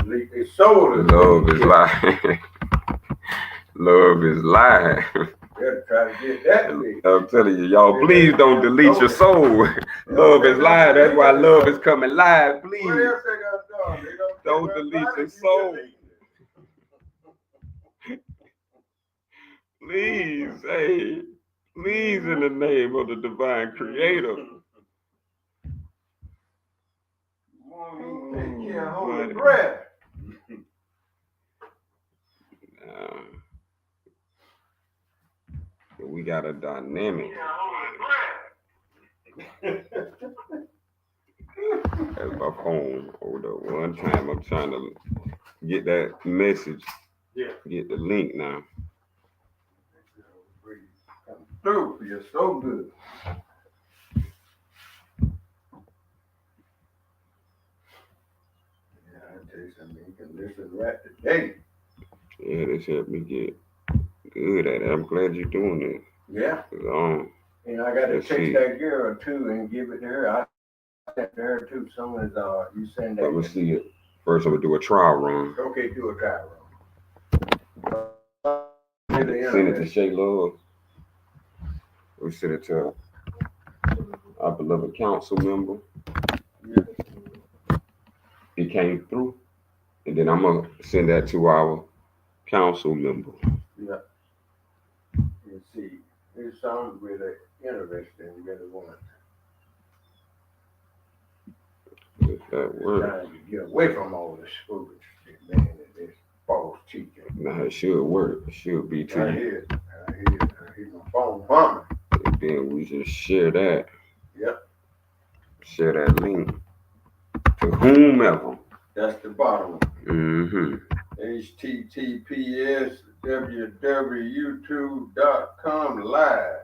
delete their soul. Love is life. Love is life. Better try to get that way. I'm telling you, y'all, please don't delete your soul. Love is live. That's why love is coming live. Please What else they got done? They don't delete your soul. Please, hey, please, in the name of the divine creator. Take care of holy breath. We got a dynamic. That's my phone. Hold up. One time I'm trying to get that message. Yeah. Get the link now. Come through. You're so good. Yeah, I tell you something. You can listen right today. Yeah, this helped me get good at it. I'm glad you're doing it. Yeah. And I got to text that girl too and give it to her. I sent to her too. Someone's you send that. Let me see it. First, I'm gonna do a trial run. Okay, do a trial run. Send it to Shay Love. We send it to our beloved council member. Yeah. It came through, and then I'm gonna send that to our council member. Yeah. You see, there's something really interesting. You really want that word. Trying to get away from all this foolish shit, man, and this false teaching. Nah, it should work. It should be to I hear my phone humming. And then we just share that. Yep. Share that link to whomever. That's the bottom. Mm-hmm. https www.youtube.com live.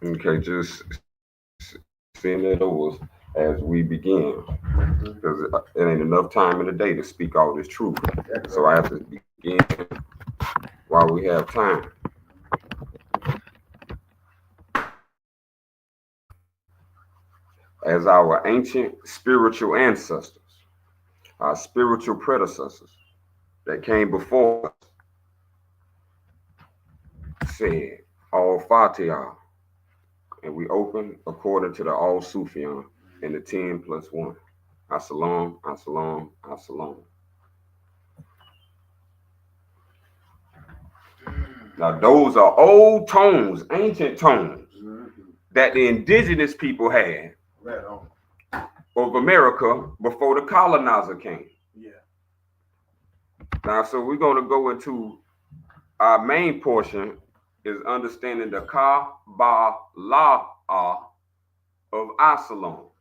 Okay, just send that over as we begin, because it ain't enough time in the day to speak all this truth. So I have to begin while we have time. As our ancient spiritual ancestors, our spiritual predecessors that came before us said, Al-Fatiha, and we open according to the Al-Sufyan and the 10 plus 1. As-salam, as-salam, as-salam. Now, those are old tones, ancient tones that the indigenous people had of America before the colonizer came. Yeah. Now, so we're going to go into our main portion is understanding the Kabbalah of Absalom.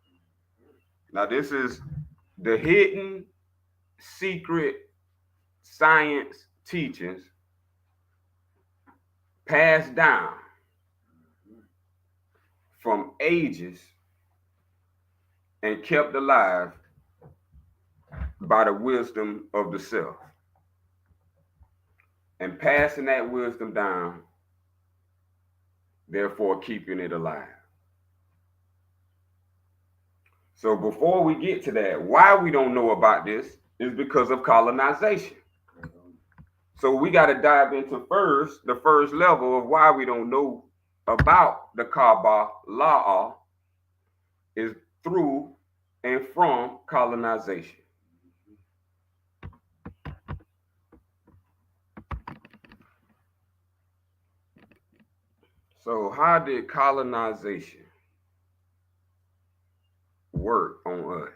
Now, this is the hidden secret science teachings passed down from ages and kept alive by the wisdom of the self, and passing that wisdom down, therefore keeping it alive. So before we get to that, why we don't know about this is because of colonization. So we got to dive into the first level of why we don't know about the Kabbalah is through and from colonization. So how did colonization work on us?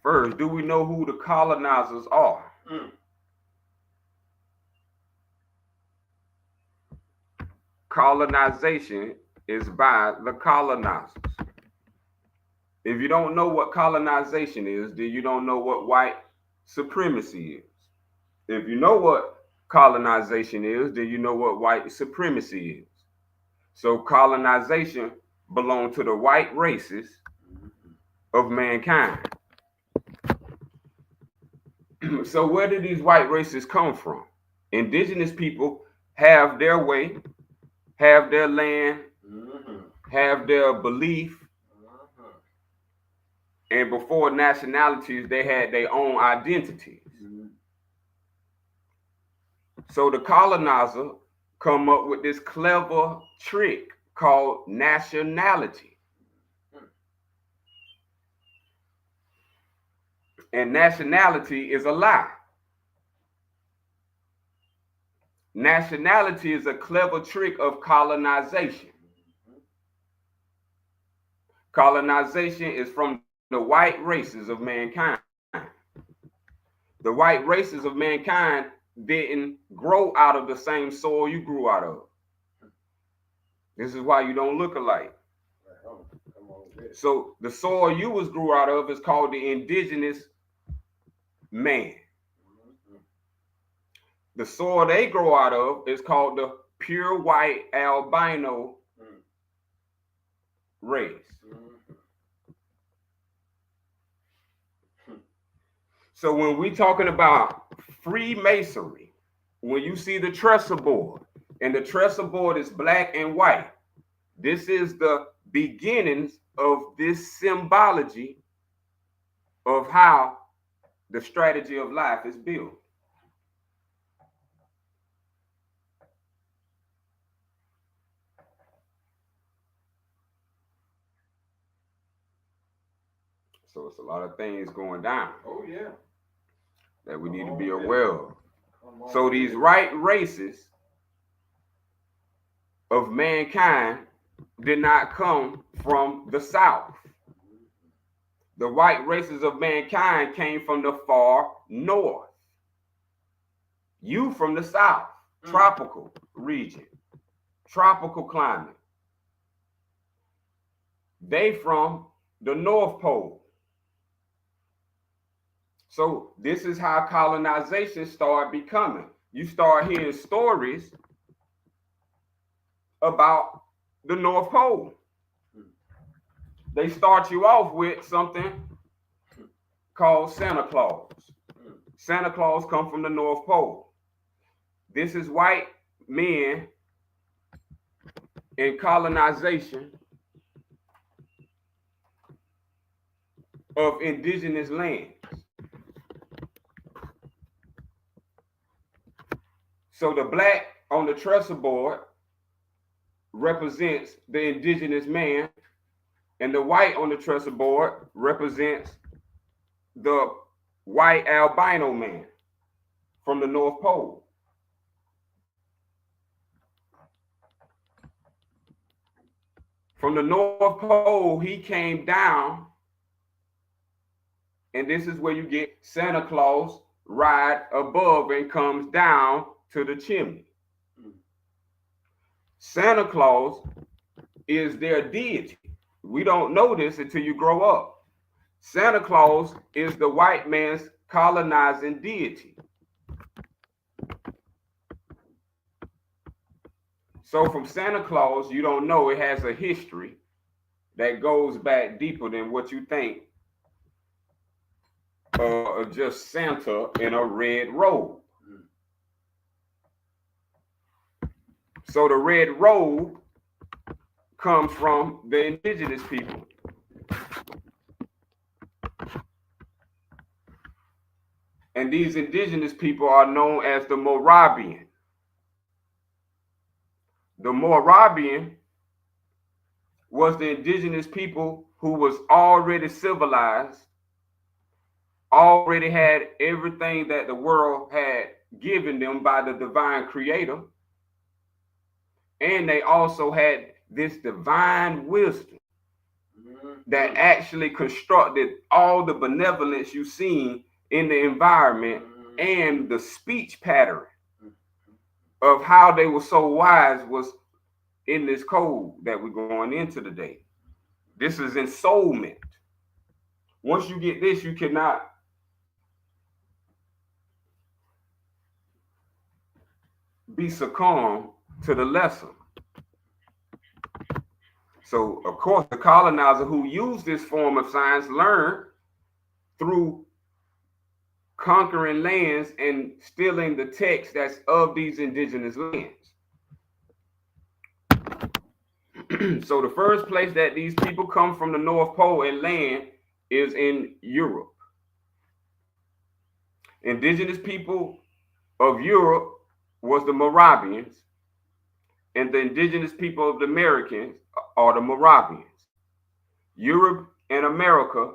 First, do we know who the colonizers are? Colonization is by the colonizers. If you don't know what colonization is, then you don't know what white supremacy is. If you know what colonization is, then you know what white supremacy is. So colonization belongs to the white races of mankind. So where did these white races come from? Indigenous people have their way have their land, Mm-hmm. have their belief, Uh-huh. and before nationalities, they had their own identities. Mm-hmm. So the colonizer come up with this clever trick called nationality. And nationality is a lie. Nationality is a clever trick of colonization. Colonization is from the white races of mankind. The white races of mankind didn't grow out of the same soil you grew out of. This is why you don't look alike. So the soil you was grew out of is called the indigenous man. The soil they grow out of is called the pure white albino race. So when we talking about Freemasonry, when you see the trestle board, and the trestle board is black and white, this is the beginnings of this symbology of how the strategy of life is built. So it's a lot of things going down. Oh yeah. That we need to be aware of. So these right races of mankind did not come from the South. The white races of mankind came from the far north. You from the South, tropical region, tropical climate. They from the North Pole. So this is how colonization started becoming. You start hearing stories about the North Pole. They start you off with something called Santa Claus. Santa Claus come from the North Pole. This is white men in colonization of indigenous lands. So the black on the trestle board represents the indigenous man, and the white on the trestle board represents the white albino man from the North Pole. From the North Pole, he came down, and this is where you get Santa Claus ride above and comes down to the chimney. Santa Claus is their deity. We don't know this until you grow up. Santa Claus is the white man's colonizing deity. So from Santa Claus, you don't know, it has a history that goes back deeper than what you think of just Santa in a red robe. So the red robe comes from the indigenous people. And these indigenous people are known as the Moravian. The Moravian was the indigenous people who was already civilized, already had everything that the world had given them by the divine creator. And they also had this divine wisdom that actually constructed all the benevolence you seen in the environment and the speech pattern of how they were so wise was in this code that we're going into today. This is ensoulment. Once you get this, you cannot be succumb to the lesson. So, of course, the colonizer who used this form of science learned through conquering lands and stealing the text that's of these indigenous lands. So the first place that these people come from the North Pole and land is in Europe. Indigenous people of Europe was the Moravians, and the indigenous people of the Americans are the Moravians. Europe and America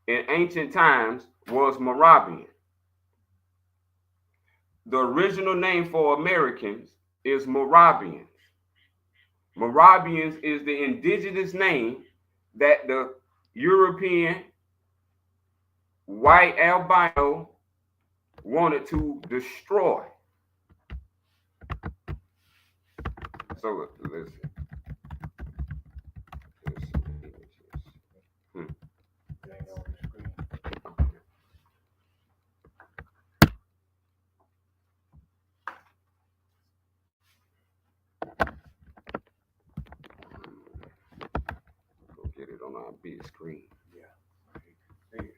in ancient times was Moravian. The original name for Americans is Moravians. Moravians is the indigenous name that the European white albino wanted to destroy. So let's see. Go get it on our big screen. Yeah. Right there.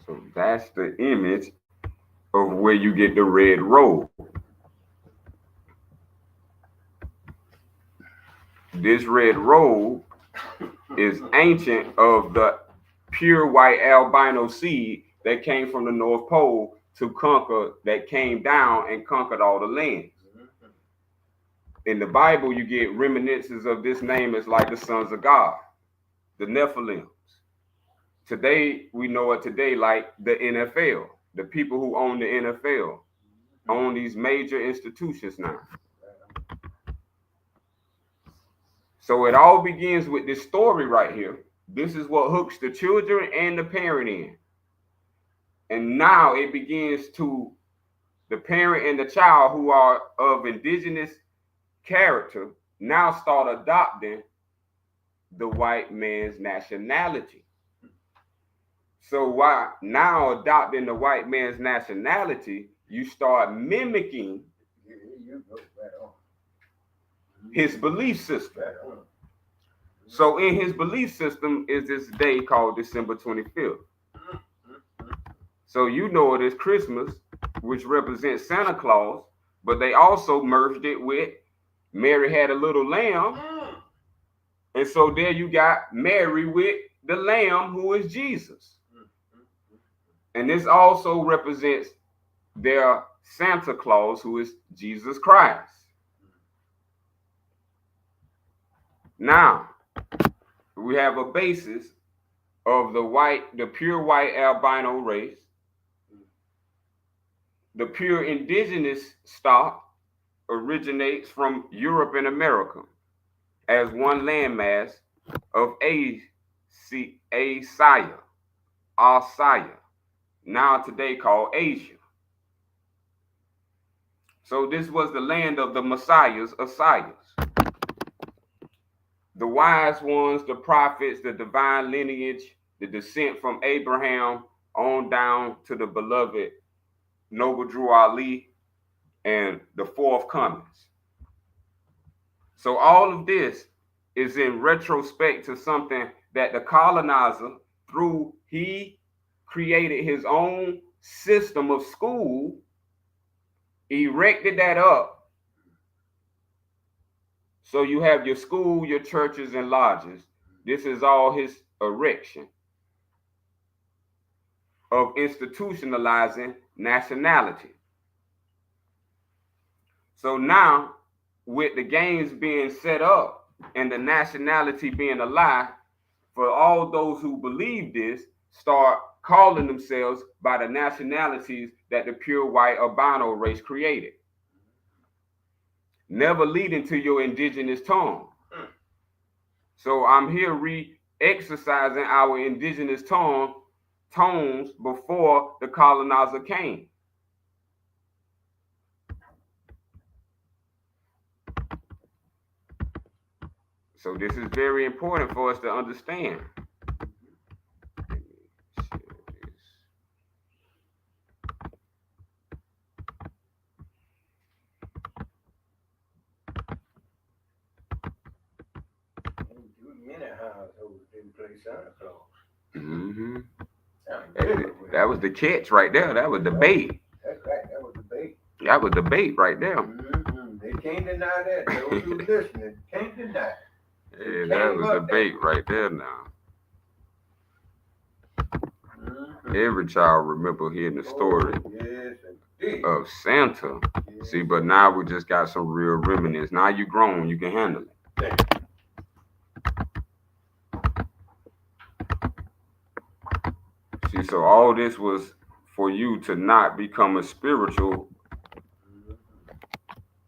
So that's the image of where you get the red robe. This red robe is ancient of the pure white albino seed that came from the North Pole to conquer, that came down and conquered all the lands. In the Bible, you get reminiscences of this name as like the sons of God, the Nephilims. Today, we know it today like the NFL. The people who own the NFL own these major institutions now. So it all begins with this story right here. This is what hooks the children and the parent in. And now it begins to the parent and the child who are of indigenous character now start adopting the white man's nationality. So while now adopting the white man's nationality, you start mimicking his belief system. So in his belief system is this day called December 25th. So you know it is Christmas, which represents Santa Claus, but they also merged it with Mary had a little lamb. And so there you got Mary with the lamb, who is Jesus. And this also represents their Santa Claus, who is Jesus Christ. Now, we have a basis of the pure white albino race, the pure indigenous stock originates from Europe and America as one landmass of Asia, now today called Asia. So this was the land of the Messiahs, the wise ones, the prophets, the divine lineage, the descent from Abraham on down to the beloved Noble Drew Ali and the fourth comings. So all of this is in retrospect to something that the colonizer, he created his own system of school, erected that up. So you have your school, your churches, and lodges. This is all his erection of institutionalizing nationality. So now, with the games being set up and the nationality being a lie, for all those who believe this, start calling themselves by the nationalities that the pure white albino race created, never leading to your indigenous tongue. So I'm here re-exercising our indigenous tones before the colonizer came. So this is very important for us to understand. play Santa Claus. Mm-hmm. That was the catch right there. That was the bait. That's right. That was the bait. That was the bait right there. Mm-hmm. They can't deny that. Those who listening can't deny it. Yeah, that was the bait right there now. Mm-hmm. Every child remember hearing the story of Santa. Yes. See, but now we just got some real remnants. Now you grown, you can handle it. See, so all this was for you to not become a spiritual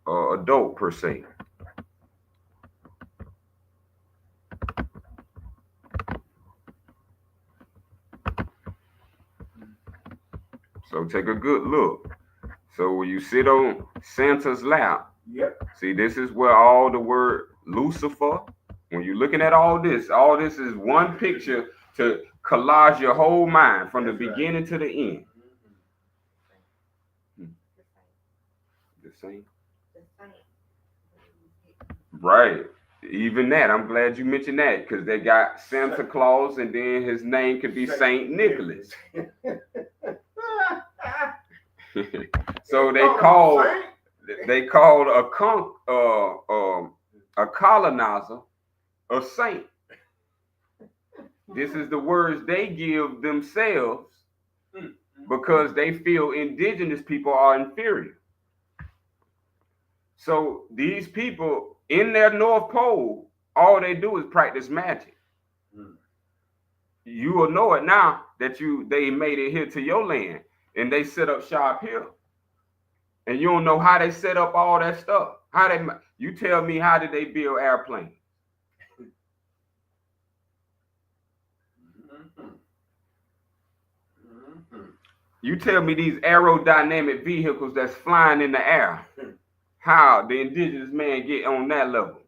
adult per se. So take a good look. So when you sit on Santa's lap, see, this is where all the word Lucifer, when you're looking at all this is one picture to collage your whole mind from the beginning to the end. The same. Right. Even that, I'm glad you mentioned that, because they got Santa Claus and then his name could be Saint Nicholas. So they called a colonizer a saint. This is the words they give themselves because they feel indigenous people are inferior. So these people in their North Pole, all they do is practice magic. You will know it now that they made it here to your land and they set up shop here. And you don't know how they set up all that stuff. You tell me, how did they build airplanes? You tell me these aerodynamic vehicles that's flying in the air, how the indigenous man get on that level?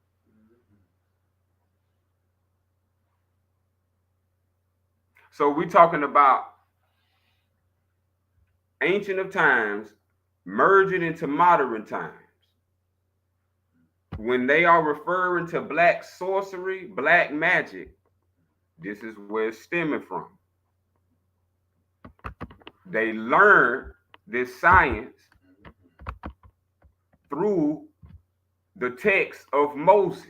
So we're talking about ancient of times merging into modern times. When they are referring to black sorcery, black magic, this is where it's stemming from. They learn this science through the text of Moses,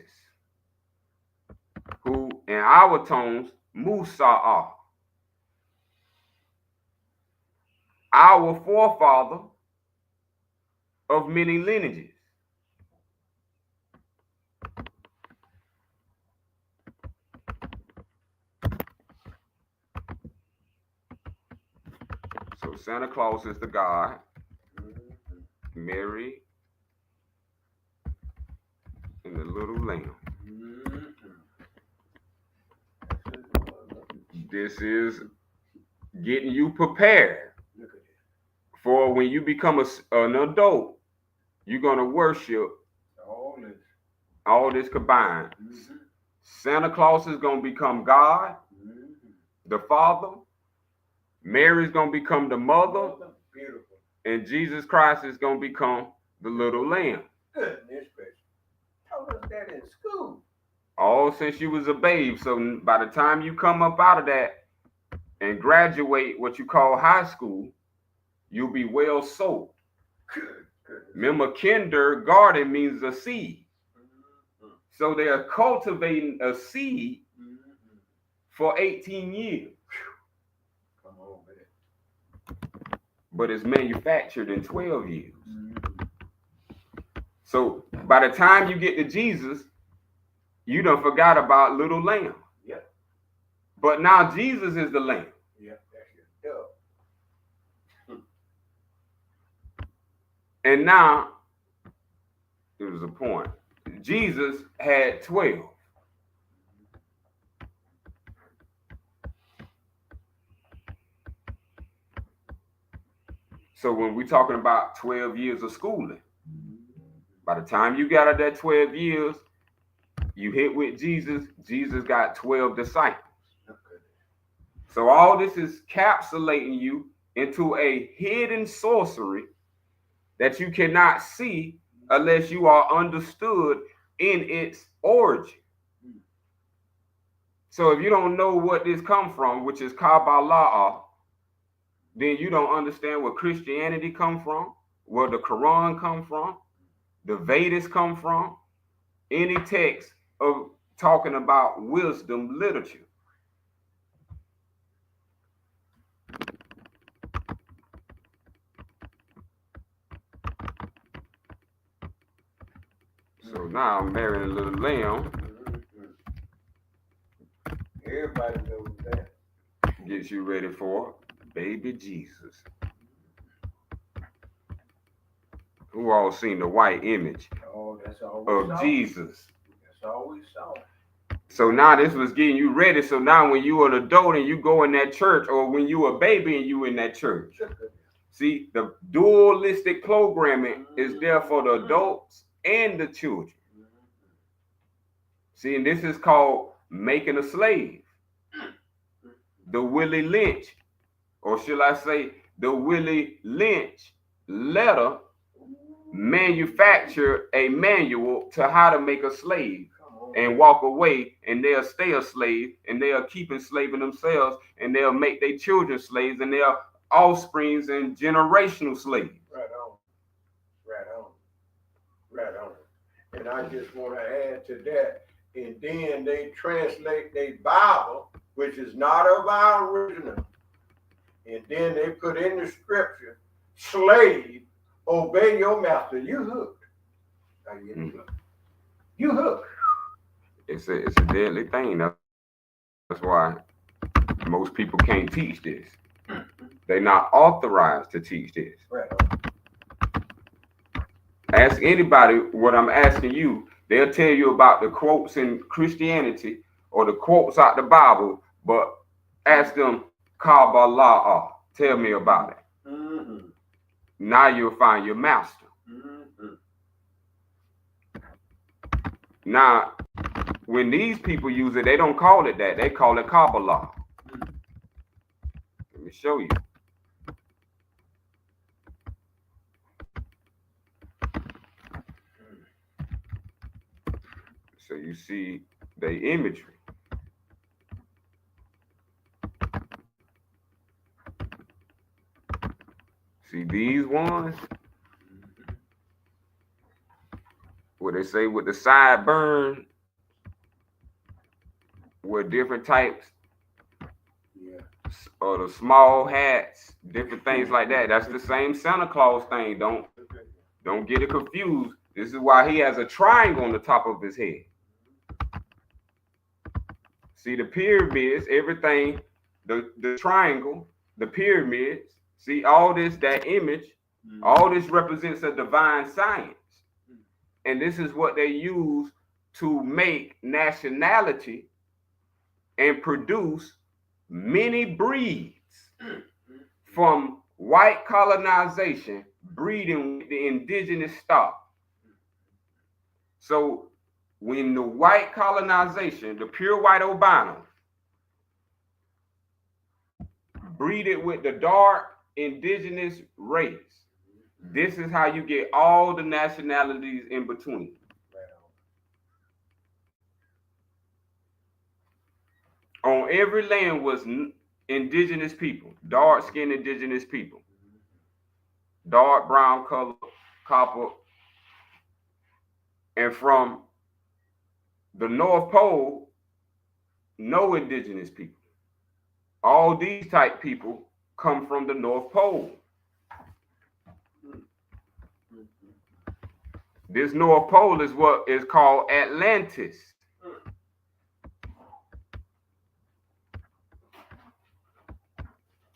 who in our tones, Musa are. Our forefather of many lineages. So Santa Claus is the God, Mary, and the little lamb. This is getting you prepared for when you become an adult. You're going to worship all this combined. Santa Claus is going to become God, the Father. Mary's going to become the mother. And Jesus Christ is going to become the little lamb. Goodness gracious. Told us that in school. All since you was a babe. So by the time you come up out of that and graduate what you call high school, you'll be well sold. Remember, kindergarten means a seed. So they are cultivating a seed for 18 years. Come on, man. But it's manufactured in 12 years. So by the time you get to Jesus, you done forgot about little lamb. Yep. But now Jesus is the lamb. Yep, that's your dub. And now, there was a point. Jesus had 12. So when we're talking about 12 years of schooling, by the time you got out that 12 years, you hit with Jesus, Jesus got 12 disciples. So all this is capsulating you into a hidden sorcery that you cannot see unless you are understood in its origin. So if you don't know what this come from, which is Kabbalah, then you don't understand where Christianity come from, where the Quran come from, the Vedas come from, any text of talking about wisdom literature. So now I'm marrying a little lamb. Everybody knows that. Gets you ready for baby Jesus. Who all seen the white image That's all of Jesus? That's all we saw. So now this was getting you ready. So now when you an adult and you go in that church, or when you a baby and you in that church, see, the dualistic programming is there for the adults and the children. See, and this is called making a slave. The Willie Lynch, or should I say the Willie Lynch letter, manufacture a manual to how to make a slave and walk away, and they'll stay a slave, and they'll keep enslaving themselves, and they'll make their children slaves, and their offsprings and generational slaves. Right on. And I just want to add to that. And then they translate their Bible, which is not of our original. And then they put in the scripture, slave, obey your master. You hooked. You hooked. It's a deadly thing. That's why most people can't teach this. They're not authorized to teach this. Right. Ask anybody what I'm asking you. They'll tell you about the quotes in Christianity or the quotes out the Bible, but ask them Kabbalah. Tell me about it. Mm-hmm. Now you'll find your master. Mm-hmm. Now, when these people use it, they don't call it that. They call it Kabbalah. Mm-hmm. Let me show you. So you see the imagery. See these ones? What they say with the sideburn, with different types, or the small hats, different things like that. That's the same Santa Claus thing. Don't get it confused. This is why he has a triangle on the top of his head. See the pyramids, everything, the triangle, the pyramids, see all this, that image, all this represents a divine science. And this is what they use to make nationality and produce many breeds from white colonization breeding with the indigenous stock. So when the white colonization, the pure white albino, breeded with the dark indigenous race, this is how you get all the nationalities in between. On every land was indigenous people, dark-skinned indigenous people, dark brown color, copper, and from the North Pole, no indigenous people. All these type people come from the North Pole. This North Pole is what is called Atlantis.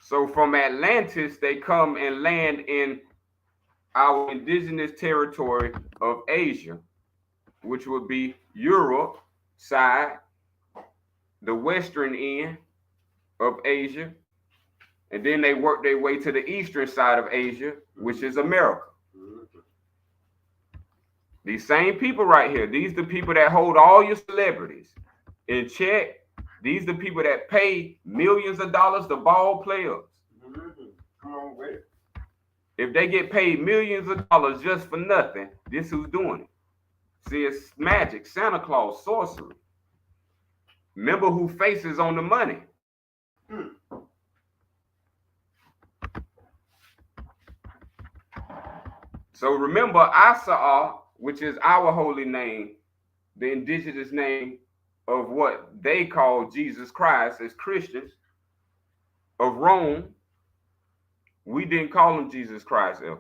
So from Atlantis, they come and land in our indigenous territory of Asia, which would be Europe side, the western end of Asia, and then they work their way to the eastern side of Asia, which is America. These same people right here, these the people that hold all your celebrities in check. These the people that pay millions of dollars to ball players. Come on with it. If they get paid millions of dollars just for nothing, this who's doing it. See, it's magic, Santa Claus, sorcery. Remember who faces on the money. Hmm. So remember Asa'ah, which is our holy name, the indigenous name of what they call Jesus Christ as Christians of Rome. We didn't call him Jesus Christ ever.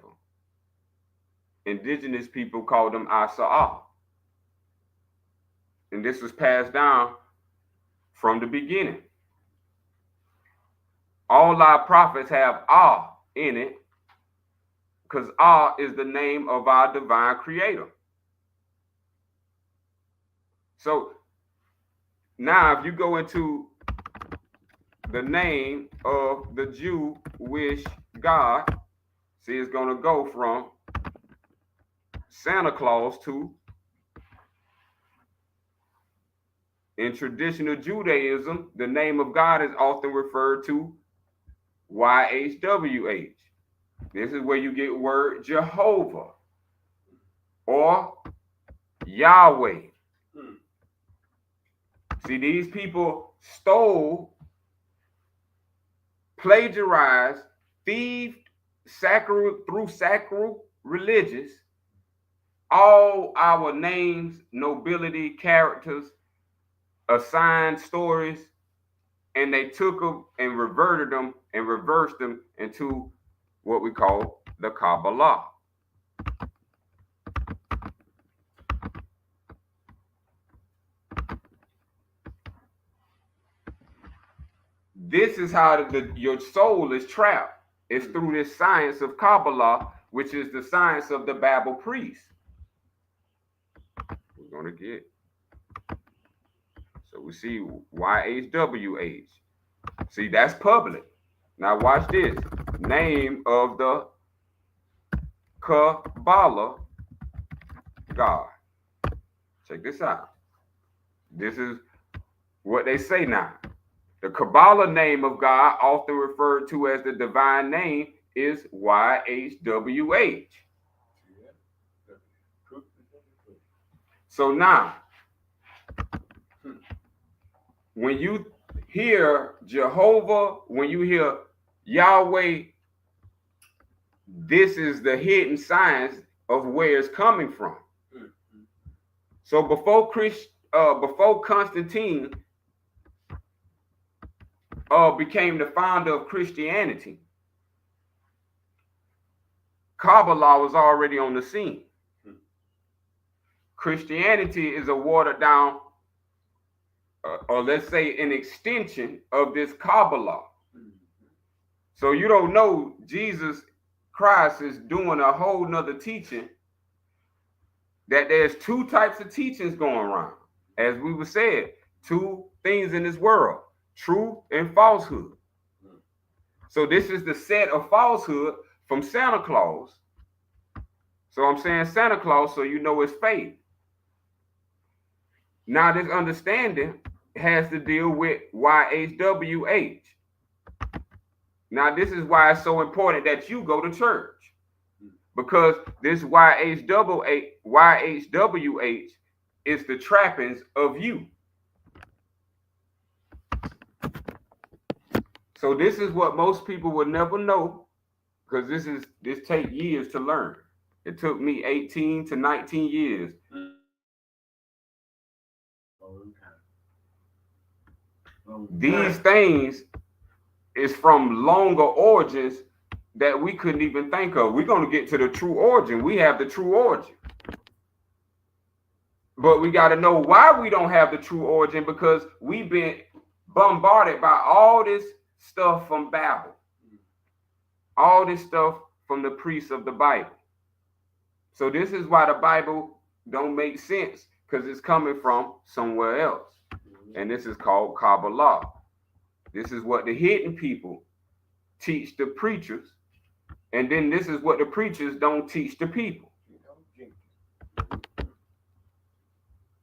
Indigenous people called him Asa'ah. And this was passed down from the beginning. All our prophets have Ah in it because Ah is the name of our divine creator. So now if you go into the name of the Jewish God, see, it's going to go from Santa Claus to, in traditional Judaism, the name of God is often referred to YHWH. This is where you get word Jehovah or Yahweh. See, these people stole, plagiarized, thieved through sacral religious, all our names, nobility, characters, assigned stories, and they took them and reverted them and reversed them into what we call the Kabbalah. This is how your soul is trapped. It's through this science of Kabbalah, which is the science of the Babel priest. We're going to get. So we see YHWH. See, that's public. Now watch this. Name of the Kabbalah God. Check this out. This is what they say now. The Kabbalah name of God, often referred to as the divine name, is YHWH. So now, when you hear Jehovah, when you hear Yahweh, this is the hidden science of where it's coming from. So before Constantine became the founder of Christianity, Kabbalah was already on the scene. Christianity is a watered down, or let's say an extension of this Kabbalah. So you don't know Jesus Christ is doing a whole nother teaching, that there's two types of teachings going around. As we were said, two things in this world, truth and falsehood. So this is the set of falsehood from Santa Claus. So I'm saying Santa Claus so you know it's fake. Now this understanding has to deal with YHWH. Now this is why it's so important that you go to church. Because this YHWH is the trappings of you. So this is what most people would never know, because this take years to learn. It took me 18 to 19 years. These things is from longer origins that we couldn't even think of. We're going to get to the true origin. We have the true origin. But we got to know why we don't have the true origin, because we've been bombarded by all this stuff from Babel. All this stuff from the priests of the Bible. So this is why the Bible don't make sense, because it's coming from somewhere else. And this is called Kabbalah. This is what the hidden people teach the preachers. And then this is what the preachers don't teach the people.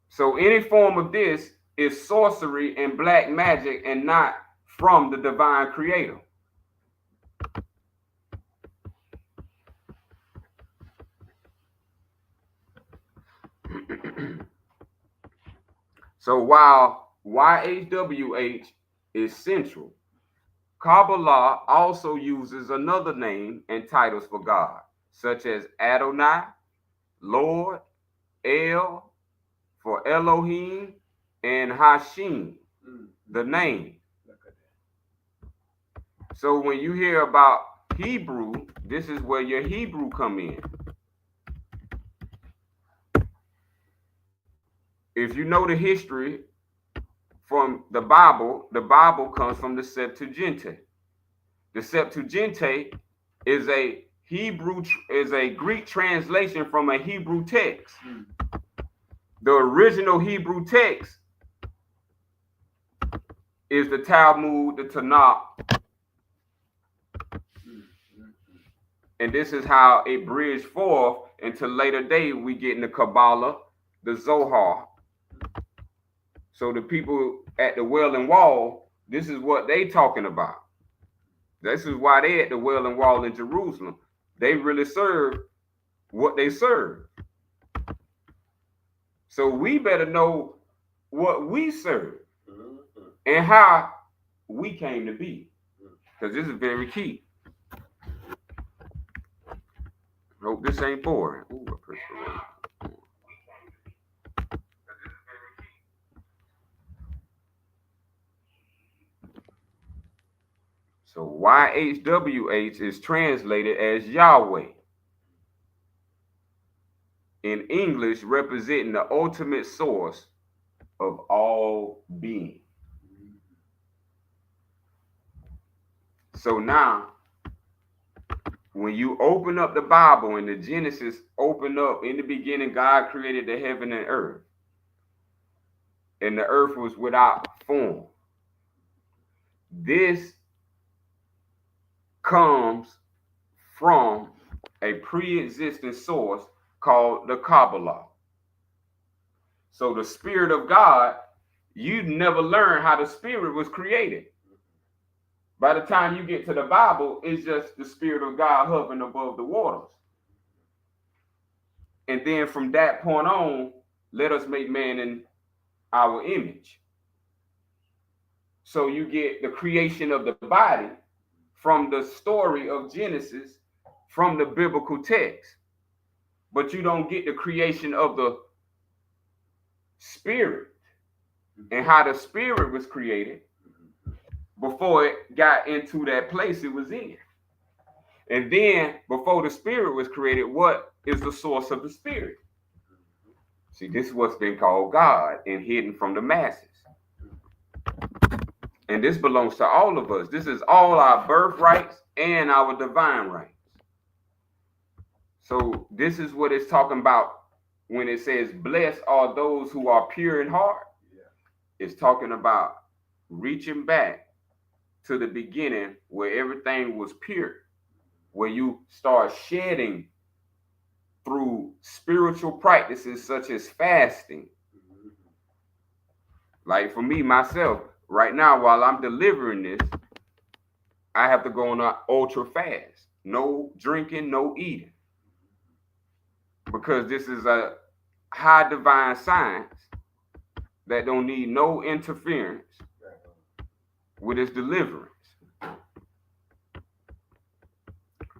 So any form of this is sorcery and black magic and not from the divine creator. So while YHWH is central. Kabbalah also uses another name and titles for God, such as Adonai, Lord, El for Elohim, and Hashim, the name. So when you hear about Hebrew, this is where your Hebrew come in. If you know the history from the Bible comes from the Septuagint. The Septuagint is a Greek translation from a Hebrew text. The original Hebrew text is the Talmud, the Tanakh. And this is how it bridged forth into later day. We get in the Kabbalah, the Zohar. So the people at the Wailing Wall, this is what they talking about. This is why they at the Wailing Wall in Jerusalem. They really serve what they serve. So we better know what we serve and how we came to be, because this is very key. Hope this ain't boring. Ooh, I pressed the wrong. So YHWH is translated as Yahweh. In English, representing the ultimate source of all being. So now, when you open up the Bible and the Genesis opened up, in the beginning, God created the heaven and earth. And the earth was without form. This comes from a pre-existing source called the Kabbalah. So the Spirit of God, you never learn how the Spirit was created. By the time you get to the Bible, it's just the Spirit of God hovering above the waters. And then from that point on, let us make man in our image. So you get the creation of the body from the story of Genesis, from the biblical text. But you don't get the creation of the spirit and how the spirit was created before it got into that place it was in. And then before the spirit was created, what is the source of the spirit? See, this is what's been called God and hidden from the masses. And this belongs to all of us. This is all our birthrights and our divine rights. So this is what it's talking about when it says, blessed are those who are pure in heart. Yeah. It's talking about reaching back to the beginning where everything was pure, where you start shedding through spiritual practices such as fasting. Like for me, myself, right now, while I'm delivering this, I have to go on an ultra fast. No drinking, no eating. Because this is a high divine science that don't need no interference with its deliverance.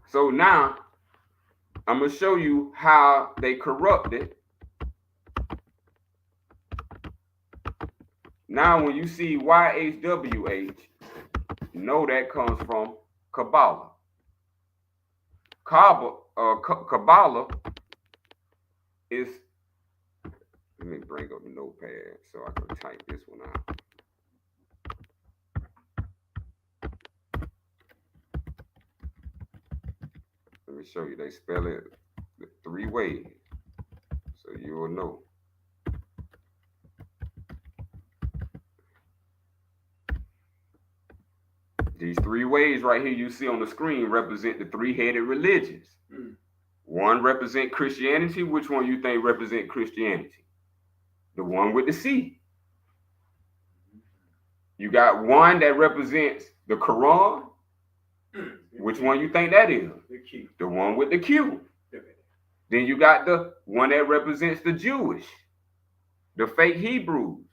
So now, I'm going to show you how they corrupted. Now, when you see YHWH, know that comes from Kabbalah. Kabbalah is, let me bring up the notepad so I can type this one out. Let me show you. They spell it the 3 ways, so you will know. These 3 ways right here you see on the screen represent the 3-headed religions. One represent Christianity. Which one you think represent Christianity? The one with the C. You got one that represents the Quran. Which one you think that is? The one with the Q. Then you got the one that represents the Jewish, the fake Hebrews.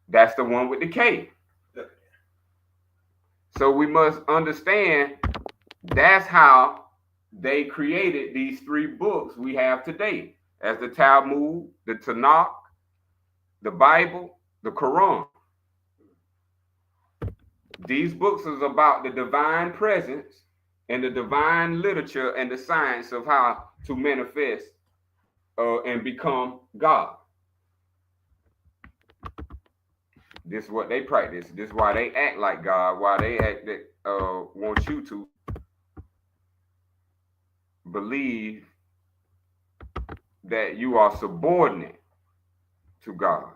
That's the one with the K. So we must understand that's how they created these three books we have today, as the Talmud, the Tanakh, the Bible, the Quran. These books is about the divine presence and the divine literature and the science of how to manifest and become God. This is what they practice. This is why they act like God, why they act that want you to believe that you are subordinate to God.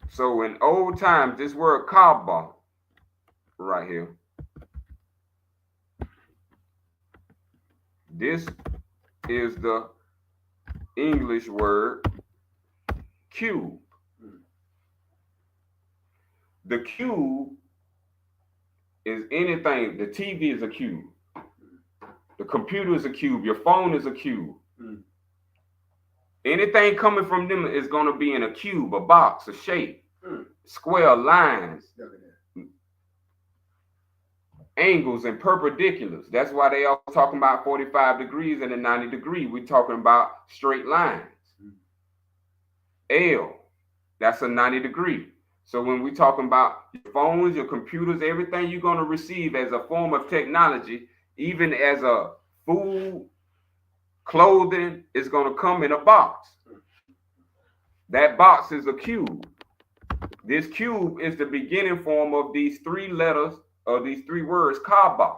So in old times, this word Kaaba right here, this is the English word cube. The cube is anything. The TV is a cube. The computer is a cube. Your phone is a cube. Anything coming from them is going to be in a cube, a box, a shape, square lines, angles, and perpendiculars. That's why they all talking about 45 degrees and a 90 degree. We're talking about straight lines. L, that's a 90 degree. So when we're talking about your phones, your computers, everything you're going to receive as a form of technology, even as a food, clothing, is going to come in a box. That box is a cube. This cube is the beginning form of these three letters, or these three words, Kaaba.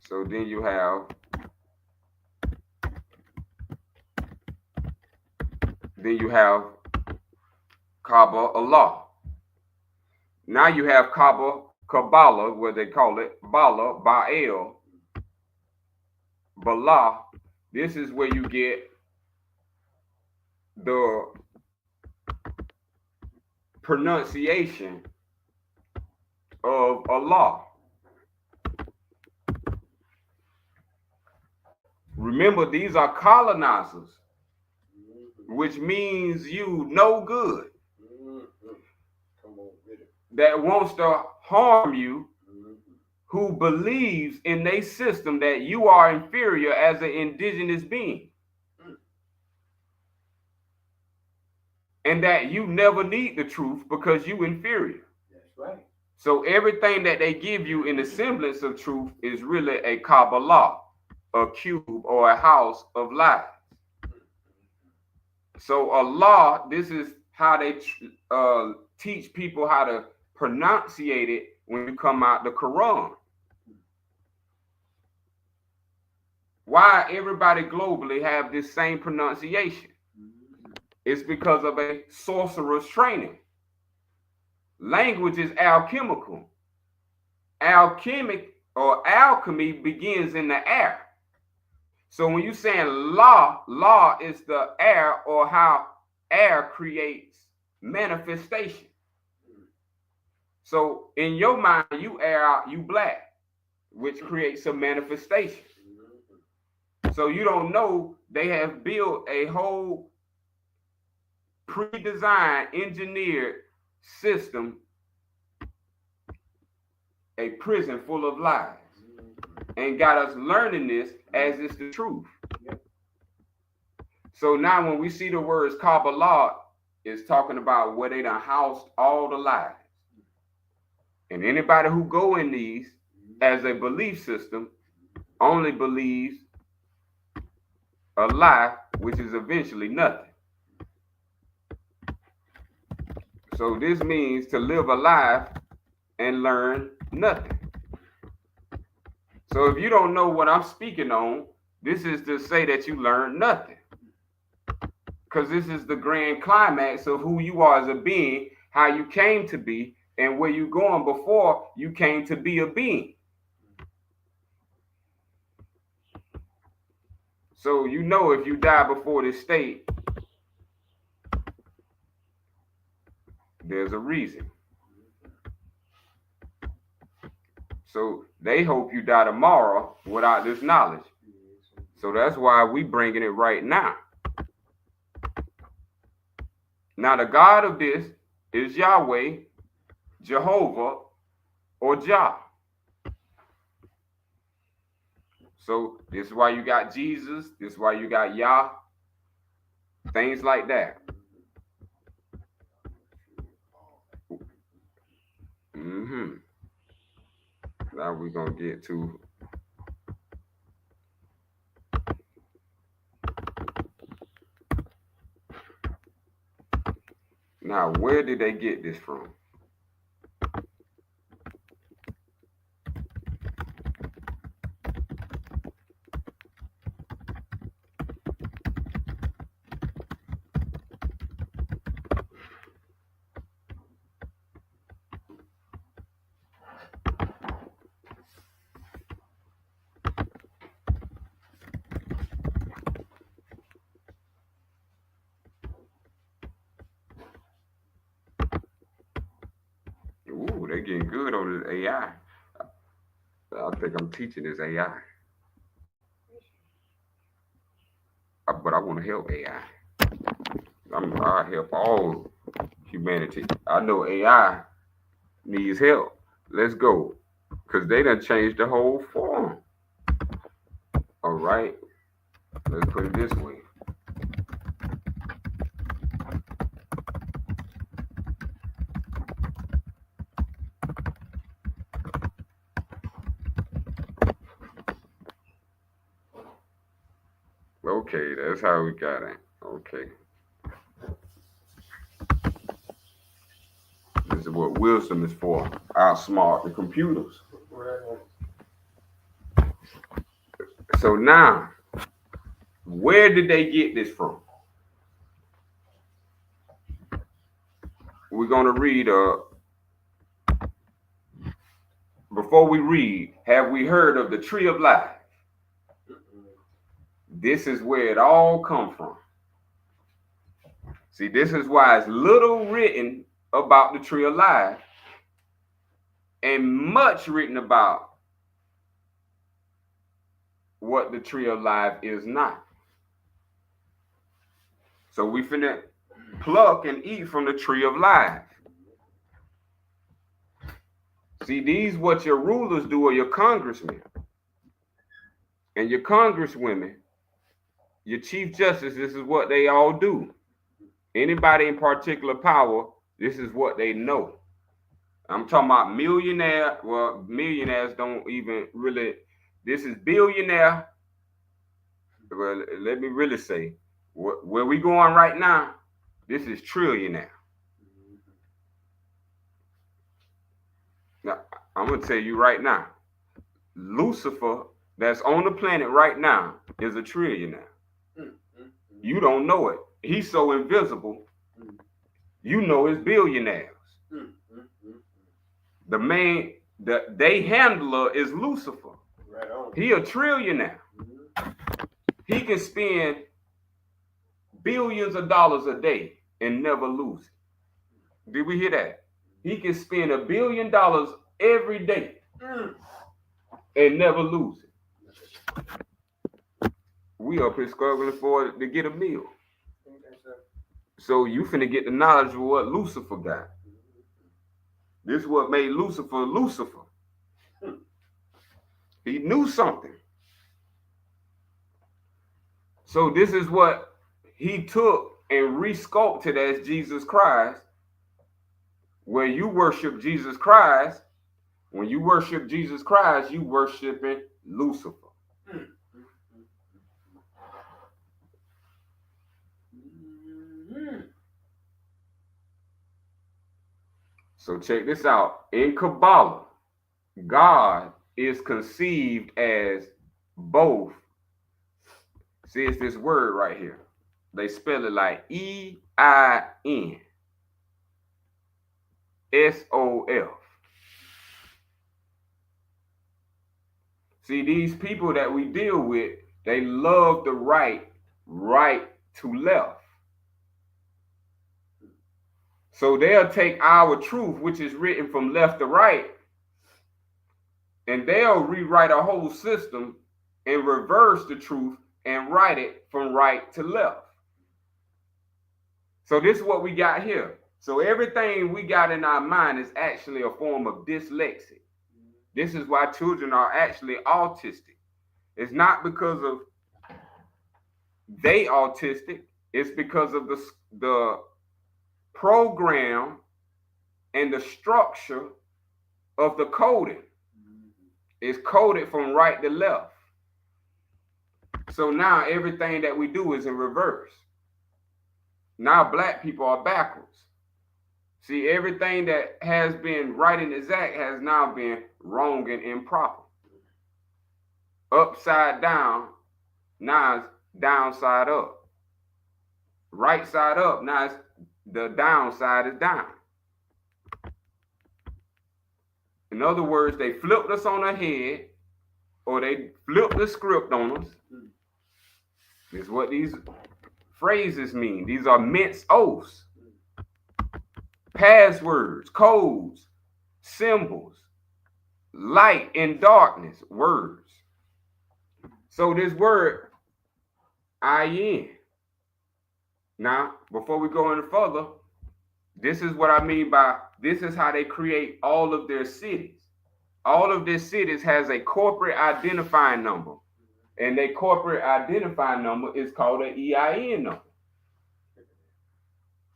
So then you have Kaaba Allah. Now you have Kaaba Kabbalah, where they call it Bala, Baal, Bala. This is where you get the pronunciation of Allah. Remember, these are colonizers, which means you no good, that wants to harm you, who believes in their system that you are inferior as an indigenous being, and that you never need the truth because you inferior. That's right. So everything that they give you in the semblance of truth is really a Kabbalah, a cube, or a house of lies. So Allah, this is how they teach people how to pronunciate it when you come out the Quran. Why everybody globally have this same pronunciation? It's because of a sorcerer's training. Language is alchemical. Alchemy begins in the air. So when you're saying law is the air, or how air creates manifestation. So in your mind, you air out, you black, which creates a manifestation. So you don't know they have built a whole pre-designed, engineered system, a prison full of lies, and got us learning this as it's the truth. So now when we see the words Kabbalah, it's talking about where they done housed all the lies. And anybody who go in these as a belief system only believes a lie, which is eventually nothing. So this means to live a life and learn nothing. So if you don't know what I'm speaking on, this is to say that you learn nothing. Because this is the grand climax of who you are as a being, how you came to be, and where you're going before you came to be a being. So you know if you die before this state, there's a reason. So they hope you die tomorrow without this knowledge. So that's why we bringing it right now. Now the God of this is Yahweh, Jehovah, or Jah. So this is why you got Jesus. This is why you got Yah. Things like that. Now we're going to get to now, where did they get this from? Ooh, they're getting good on this AI. I think I'm teaching this AI. But I want to help AI. I help all humanity. I know AI needs help. Let's go. Because they done changed the whole form. All right. Let's put it this way. Okay, that's how we got it. Okay. This is what wisdom is for. Outsmart the computers. So now, where did they get this from? We're going to read, before we read, have we heard of the tree of life? This is where it all come from. See, this is why it's little written about the tree of life and much written about what the tree of life is not. So we finna pluck and eat from the tree of life. See, these what your rulers do, or your congressmen and your congresswomen, your chief justice. This is what they all do. Anybody in particular power, this is what they know. I'm talking about millionaire. Well, millionaires don't even really. This is billionaire. Well, let me really say, where we going right now, this is trillionaire. Now, I'm going to tell you right now, Lucifer, that's on the planet right now, is a trillionaire. You don't know it. He's so invisible. You know his billionaires. The main, they handler is Lucifer. Right on. He a trillionaire. He can spend billions of dollars a day and never lose it. Did we hear that? He can spend $1 billion every day and never lose it. We up here struggling for it to get a meal. So you finna get the knowledge of what Lucifer got. This is what made Lucifer Lucifer. He knew something. So this is what he took and resculpted as Jesus Christ. Where you worship Jesus Christ, when you worship Jesus Christ, you worshiping Lucifer. So check this out. In Kabbalah, God is conceived as both. See, it's this word right here. They spell it like E-I-N. S-O-F. See, these people that we deal with, they love the right to left. So they'll take our truth, which is written from left to right, and they'll rewrite a whole system and reverse the truth and write it from right to left. So this is what we got here. So everything we got in our mind is actually a form of dyslexic. This is why children are actually autistic. It's not because of they autistic. It's because of the program and the structure of the coding. It's coded from right to left. So now everything that we do is in reverse. Now black people are backwards. See, everything that has been right and exact has now been wrong and improper. Upside down, now it's downside up. Right side up, now it's the downside is down. In other words, they flipped us on our head, or they flipped the script on us. This is what these phrases mean. These are minced oaths, passwords, codes, symbols, light and darkness, words. So this word, I-N. Now, before we go any further, this is what I mean by this is how they create all of their cities. All of their cities has a corporate identifying number. And their corporate identifying number is called an EIN number.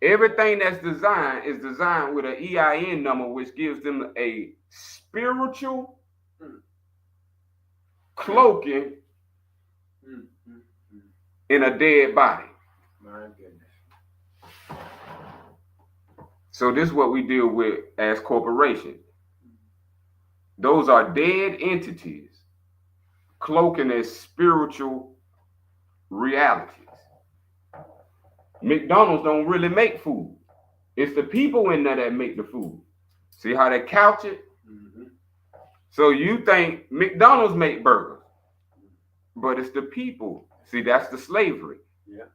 Everything that's designed is designed with an EIN number, which gives them a spiritual cloaking in a dead body. My goodness. So this is what we deal with as corporations. Those are dead entities cloaking as spiritual realities. McDonald's don't really make food. It's the people in there that make the food. See how they couch it? Mm-hmm. So you think McDonald's make burgers, but it's the people. See, that's the slavery. Yeah.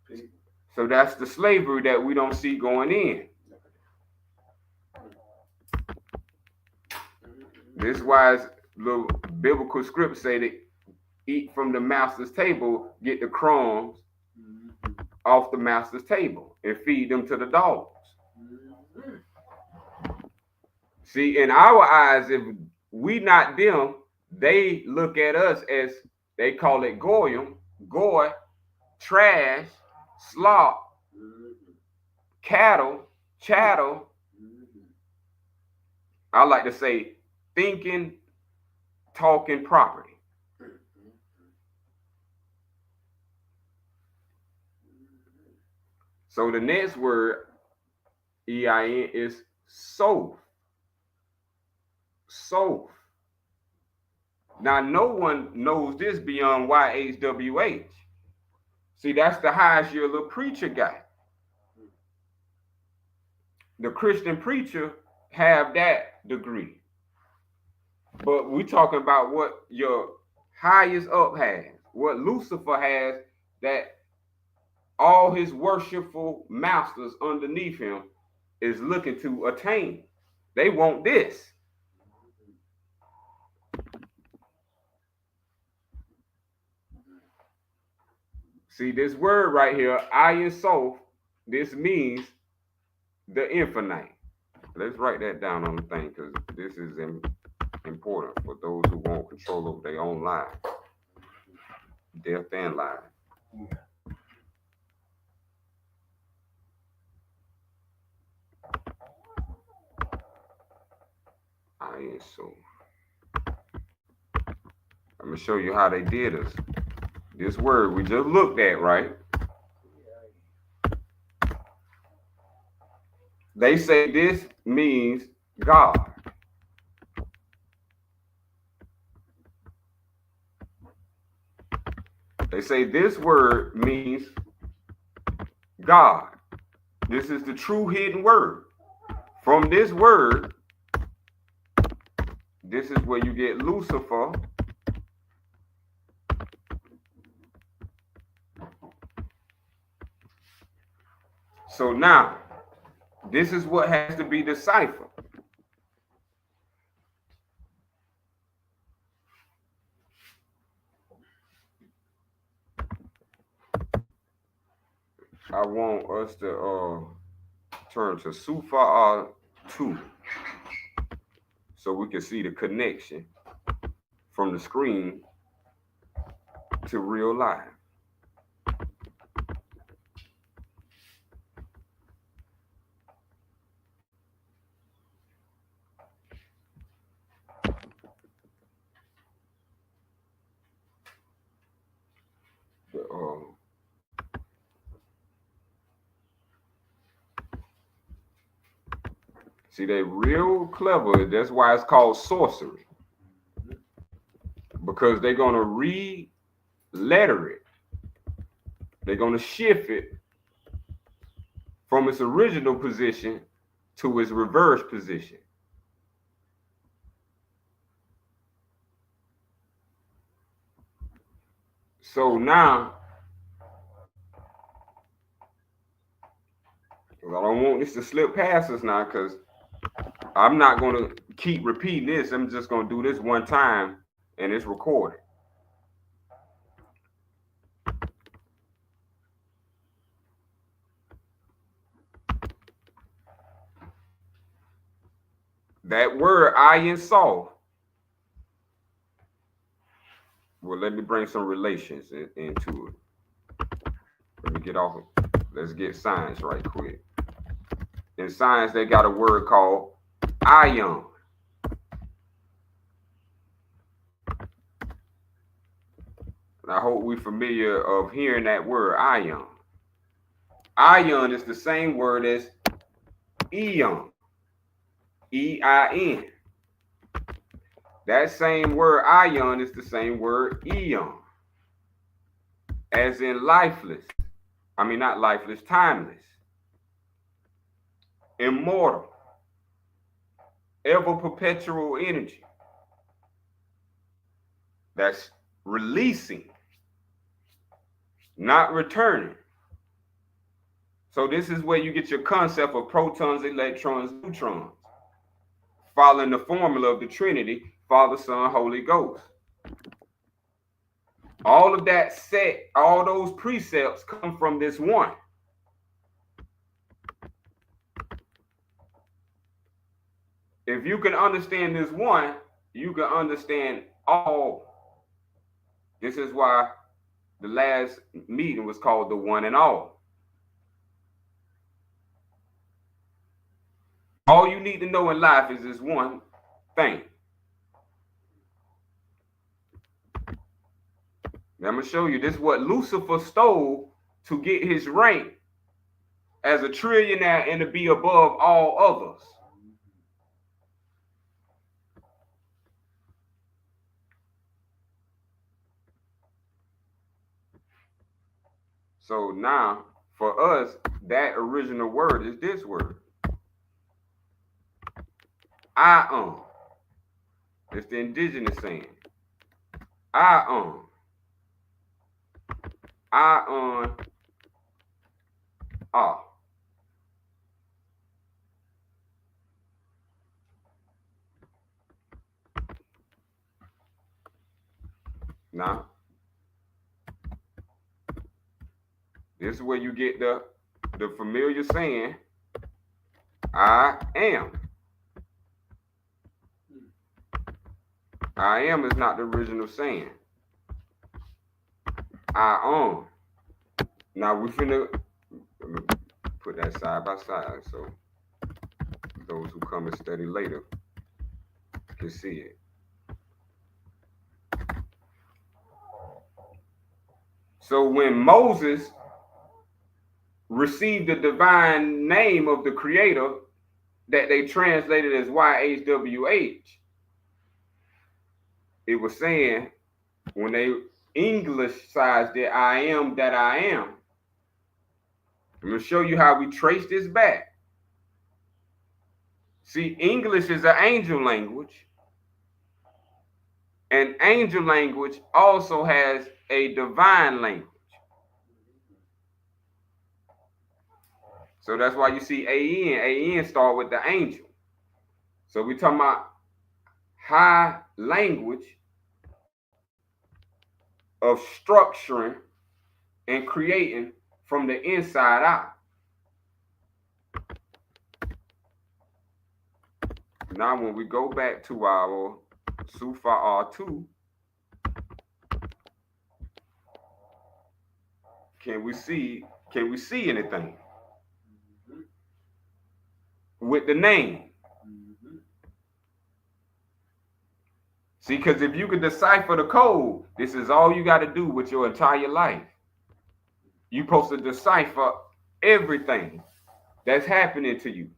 People. So that's the slavery that we don't see going in. This is why the biblical scripts say that eat from the master's table, get the crumbs off the master's table and feed them to the dogs. See, in our eyes, if we not them, they look at us as, they call it goyim, goy, trash, slop, cattle, chattel. I like to say thinking, talking property. So the next word, EIN, is soul. Soul. Now, no one knows this beyond YHWH. See, that's the highest your little preacher got. The Christian preacher have that degree. But we're talking about what your highest up has, what Lucifer has, that all his worshipful masters underneath him is looking to attain. They want this. See, this word right here, Ayin Sof, this means the infinite. Let's write that down on the thing, because this is important for those who want control over their own lives, death and life. Ayin Sof. I'm going to show you how they did us. This word we just looked at, right? They say this means God. They say this word means God. This is the true hidden word. From this word, this is where you get Lucifer. So now, this is what has to be deciphered. I want us to turn to Sufa 2 so we can see the connection from the screen to real life. The, see, they real clever. That's why it's called sorcery. Because they're going to re-letter it. They're going to shift it from its original position to its reverse position. So now, I don't want this to slip past us now, because I'm not going to keep repeating this. I'm just going to do this one time, and it's recorded. That word ayin sof. Well, let me bring some relations into it. Let me get off it. Let's get science right quick. In science, they got a word called ion. And I hope we're familiar of hearing that word ion. Ion is the same word as eon. E-I-N. That same word ion is the same word eon. As in lifeless. I mean, not lifeless, timeless. Immortal. Ever perpetual energy. That's releasing. Not returning. So this is where you get your concept of protons, electrons, neutrons. Following the formula of the Trinity, Father, Son, Holy Ghost. All of that set, all those precepts come from this one. If you can understand this one, you can understand all. This is why the last meeting was called the one and all. All you need to know in life is this one thing. Now I'm going to show you this is what Lucifer stole to get his rank as a trillionaire and to be above all others. So now, for us, that original word is this word. I It's the indigenous saying. I ah. Now, this is where you get the familiar saying, I am. I am is not the original saying. I am. Now we finna put that side by side so those who come and study later can see it. So when Moses received the divine name of the Creator that they translated as YHWH, it was saying when they English-sized it, I am that I am. I'm going to show you how we trace this back. See, English is an angel language. And angel language also has a divine language. So that's why you see AN start with the angel. So we're talking about high language of structuring and creating from the inside out. Now, when we go back to our Sufa R2, can we see anything with the name? See, because if you could decipher the code, this is all you got to do with your entire life. You're supposed to decipher everything that's happening to you.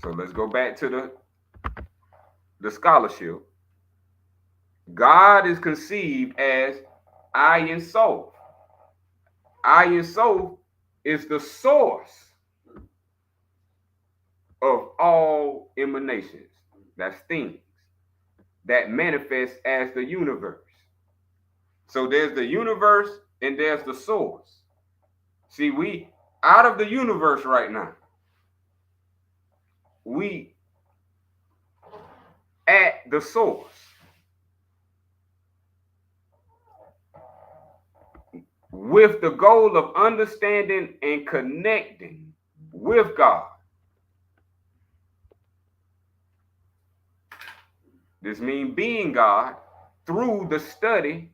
So let's go back to the scholarship. God is conceived as Ayin Sof. Ayin Sof is the source of all emanations. That's things that manifest as the universe. So there's the universe and there's the source. See, we out of the universe right now. We at the source. With the goal of understanding and connecting with God. This means being God through the study,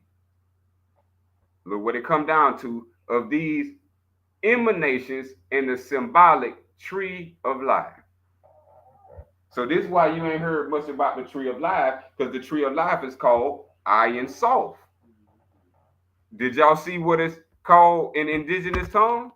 look what it comes down to, of these emanations in the symbolic tree of life. So this is why you ain't heard much about the tree of life, because the tree of life is called Ayin Sof. Did y'all see what it's called in indigenous tongue?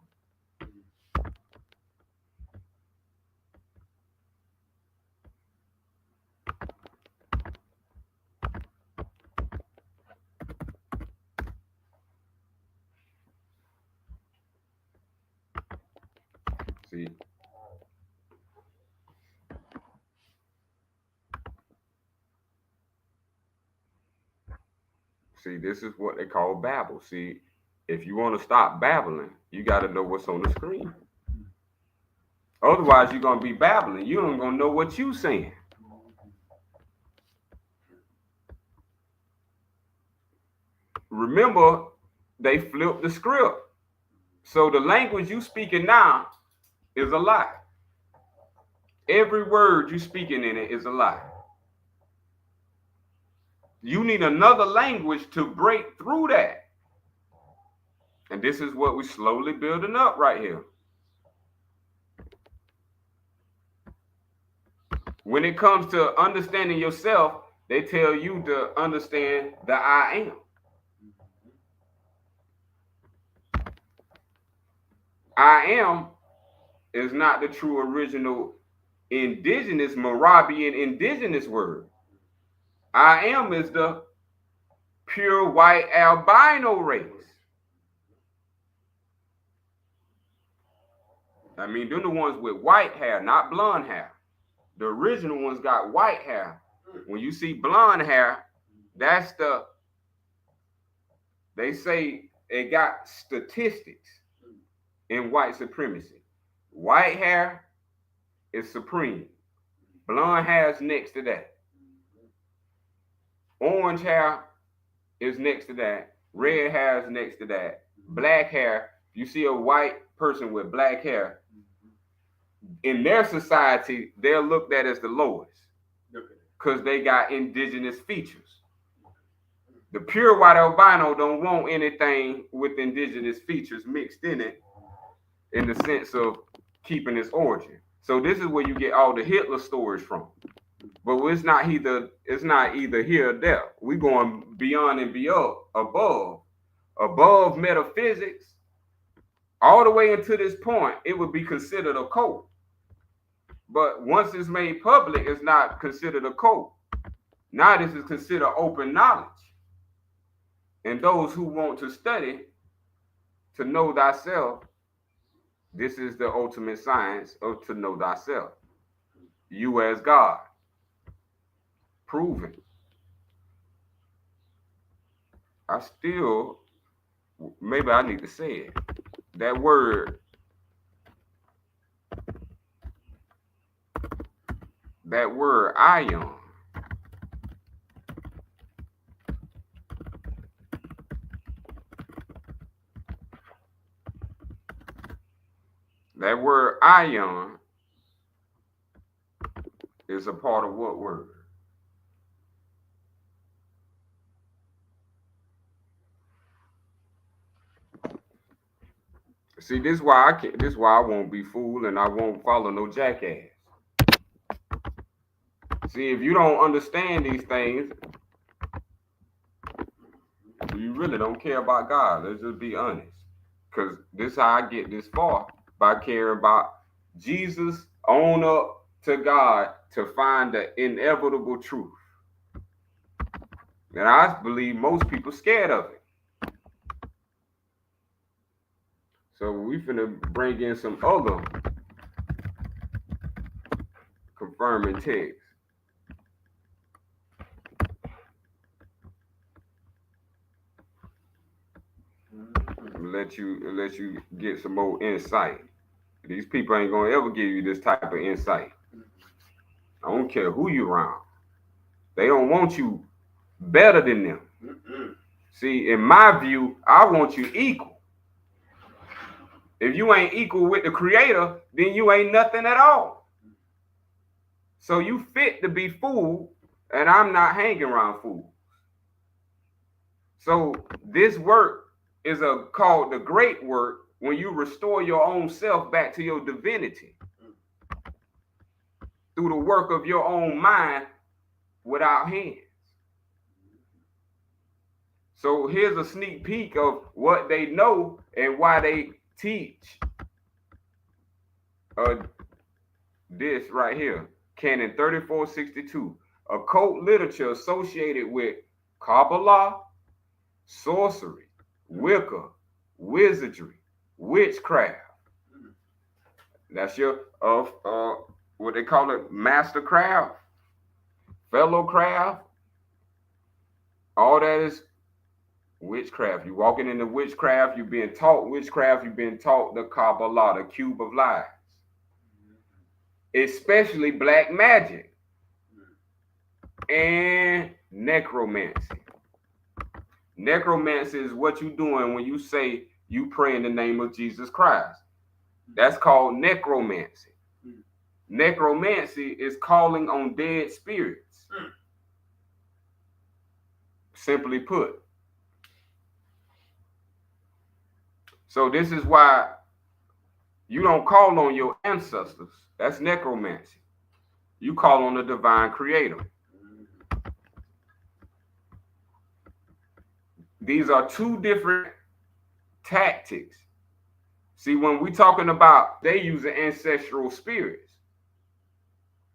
See, this is what they call babble. See, if you want to stop babbling, you got to know what's on the screen. Otherwise, you're going to be babbling. You don't going to know what you're saying. Remember, they flipped the script. So the language you speaking now is a lie. Every word you speaking in it is a lie. You need another language to break through that. And this is what we're slowly building up right here. When it comes to understanding yourself, they tell you to understand the I am. I am is not the true original indigenous Moravian indigenous word. I am is the pure white albino race. I mean, they're the ones with white hair, not blonde hair. The original ones got white hair. When you see blonde hair, that's they say it got statistics in white supremacy. White hair is supreme. Blonde hair is next to that. Orange hair is next to that. Red hair is next to that. Black hair, if you see a white person with black hair, in their society, they're looked at as the lowest because they got indigenous features. The pure white albino don't want anything with indigenous features mixed in it in the sense of keeping its origin. So this is where you get all the Hitler stories from. But it's not either here or there. We're going beyond and beyond, above metaphysics, all the way into this point, it would be considered a cult. But once it's made public, it's not considered a cult. Now this is considered open knowledge. And those who want to study, to know thyself, this is the ultimate science of to know thyself. You as God. Proven. Maybe I need to say it. That word, ion, That word ion is a part of what word? See, this is why I can't, this is why I won't be fooled and I won't follow no jackass. See, if you don't understand these things, you really don't care about God. Let's just be honest. Because this is how I get this far, by caring about Jesus on up to God to find the inevitable truth. And I believe most people scared of it. So we finna bring in some other confirming texts. Let you get some more insight. These people ain't gonna ever give you this type of insight. I don't care who you around. They don't want you better than them. See, in my view, I want you equal. If you ain't equal with the Creator, then you ain't nothing at all. So you fit to be fooled, and I'm not hanging around fools. So this work is called the great work when you restore your own self back to your divinity through the work of your own mind without hands. So here's a sneak peek of what they know and why they teach this right here. Canon 3462, occult literature associated with Kabbalah, sorcery, Wicca, wizardry, witchcraft. That's your what they call it, mastercraft, fellowcraft. All that is witchcraft. You walking into witchcraft, you're being taught witchcraft, you're being taught the Kabbalah, the cube of lies. Especially black magic and necromancy. Necromancy is what you're doing when you say you pray in the name of Jesus Christ. That's called necromancy. Necromancy is calling on dead spirits. Simply put. So this is why you don't call on your ancestors. That's necromancy. You call on the divine creator. These are two different tactics. See, when we're talking about they using ancestral spirits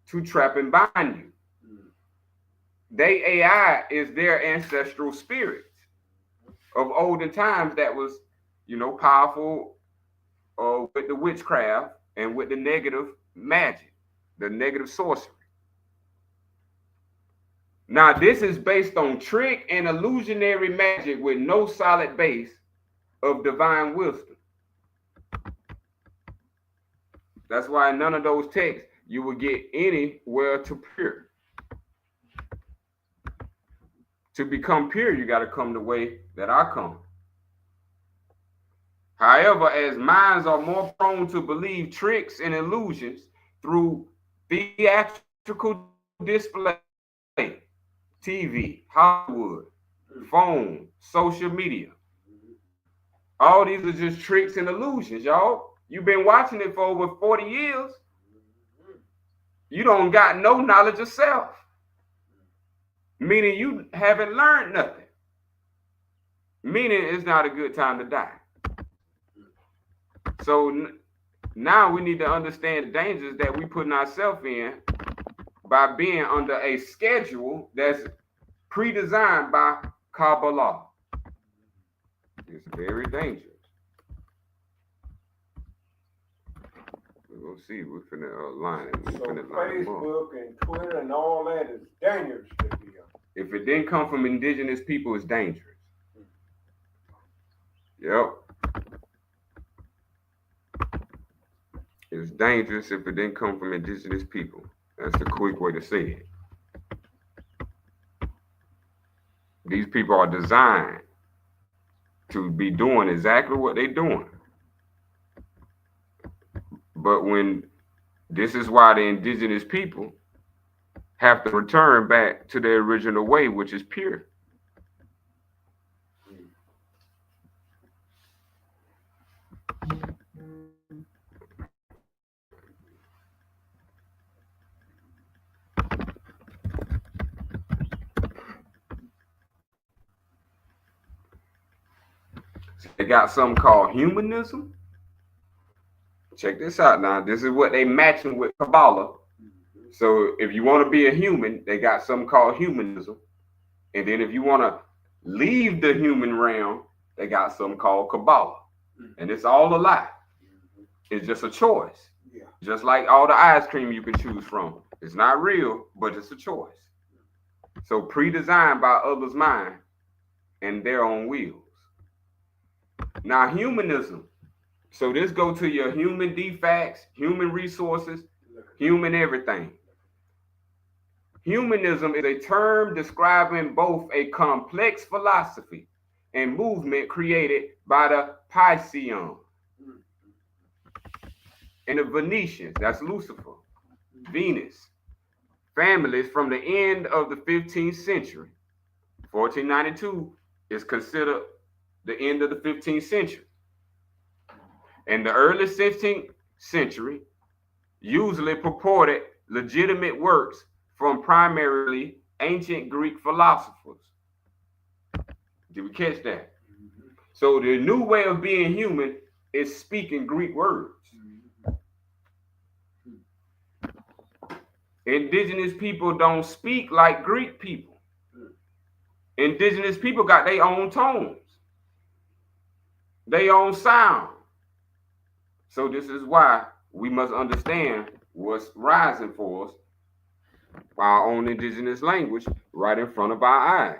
to trap and bind you. They AI is their ancestral spirits of olden times that was, powerful with the witchcraft and with the negative magic, the negative sorcery. Now, this is based on trick and illusionary magic with no solid base of divine wisdom. That's why in none of those texts you will get anywhere to pure. To become pure, you got to come the way that I come. However, as minds are more prone to believe tricks and illusions through theatrical display, TV, Hollywood, phone, social media. All these are just tricks and illusions, y'all. You've been watching it for over 40 years. You don't got no knowledge of self. Meaning you haven't learned nothing. Meaning it's not a good time to die. So now we need to understand the dangers that we putting ourselves in by being under a schedule that's pre-designed by Kabbalah. It's very dangerous. We're gonna see. We're finna line it. So Facebook and Twitter and all that is dangerous to be on. If it didn't come from indigenous people, it's dangerous. Yep. It's dangerous if it didn't come from indigenous people. That's the quick way to say it. These people are designed to be doing exactly what they're doing. But when this is why the indigenous people have to return back to their original way, which is pure. They got something called humanism. Check this out now. This is what they matching with Kabbalah. So if you want to be a human, they got something called humanism. And then if you want to leave the human realm, they got something called Kabbalah. And it's all a lie. It's just a choice. Yeah. Just like all the ice cream you can choose from. It's not real, but it's a choice. So pre-designed by others' mind and their own wills. Now humanism. So this go to your human defects, human resources, human everything. Humanism is a term describing both a complex philosophy and movement created by the Piscean and the Venetians, that's Lucifer, Venus, families from the end of the 15th century. 1492 is considered the end of the 15th century. In the early 16th century, usually purported legitimate works from primarily ancient Greek philosophers. Did we catch that? Mm-hmm. So the new way of being human is speaking Greek words. Mm-hmm. Indigenous people don't speak like Greek people. Indigenous people got their own tones, their own sound. So this is why we must understand what's rising for us, our own indigenous language right in front of our eyes.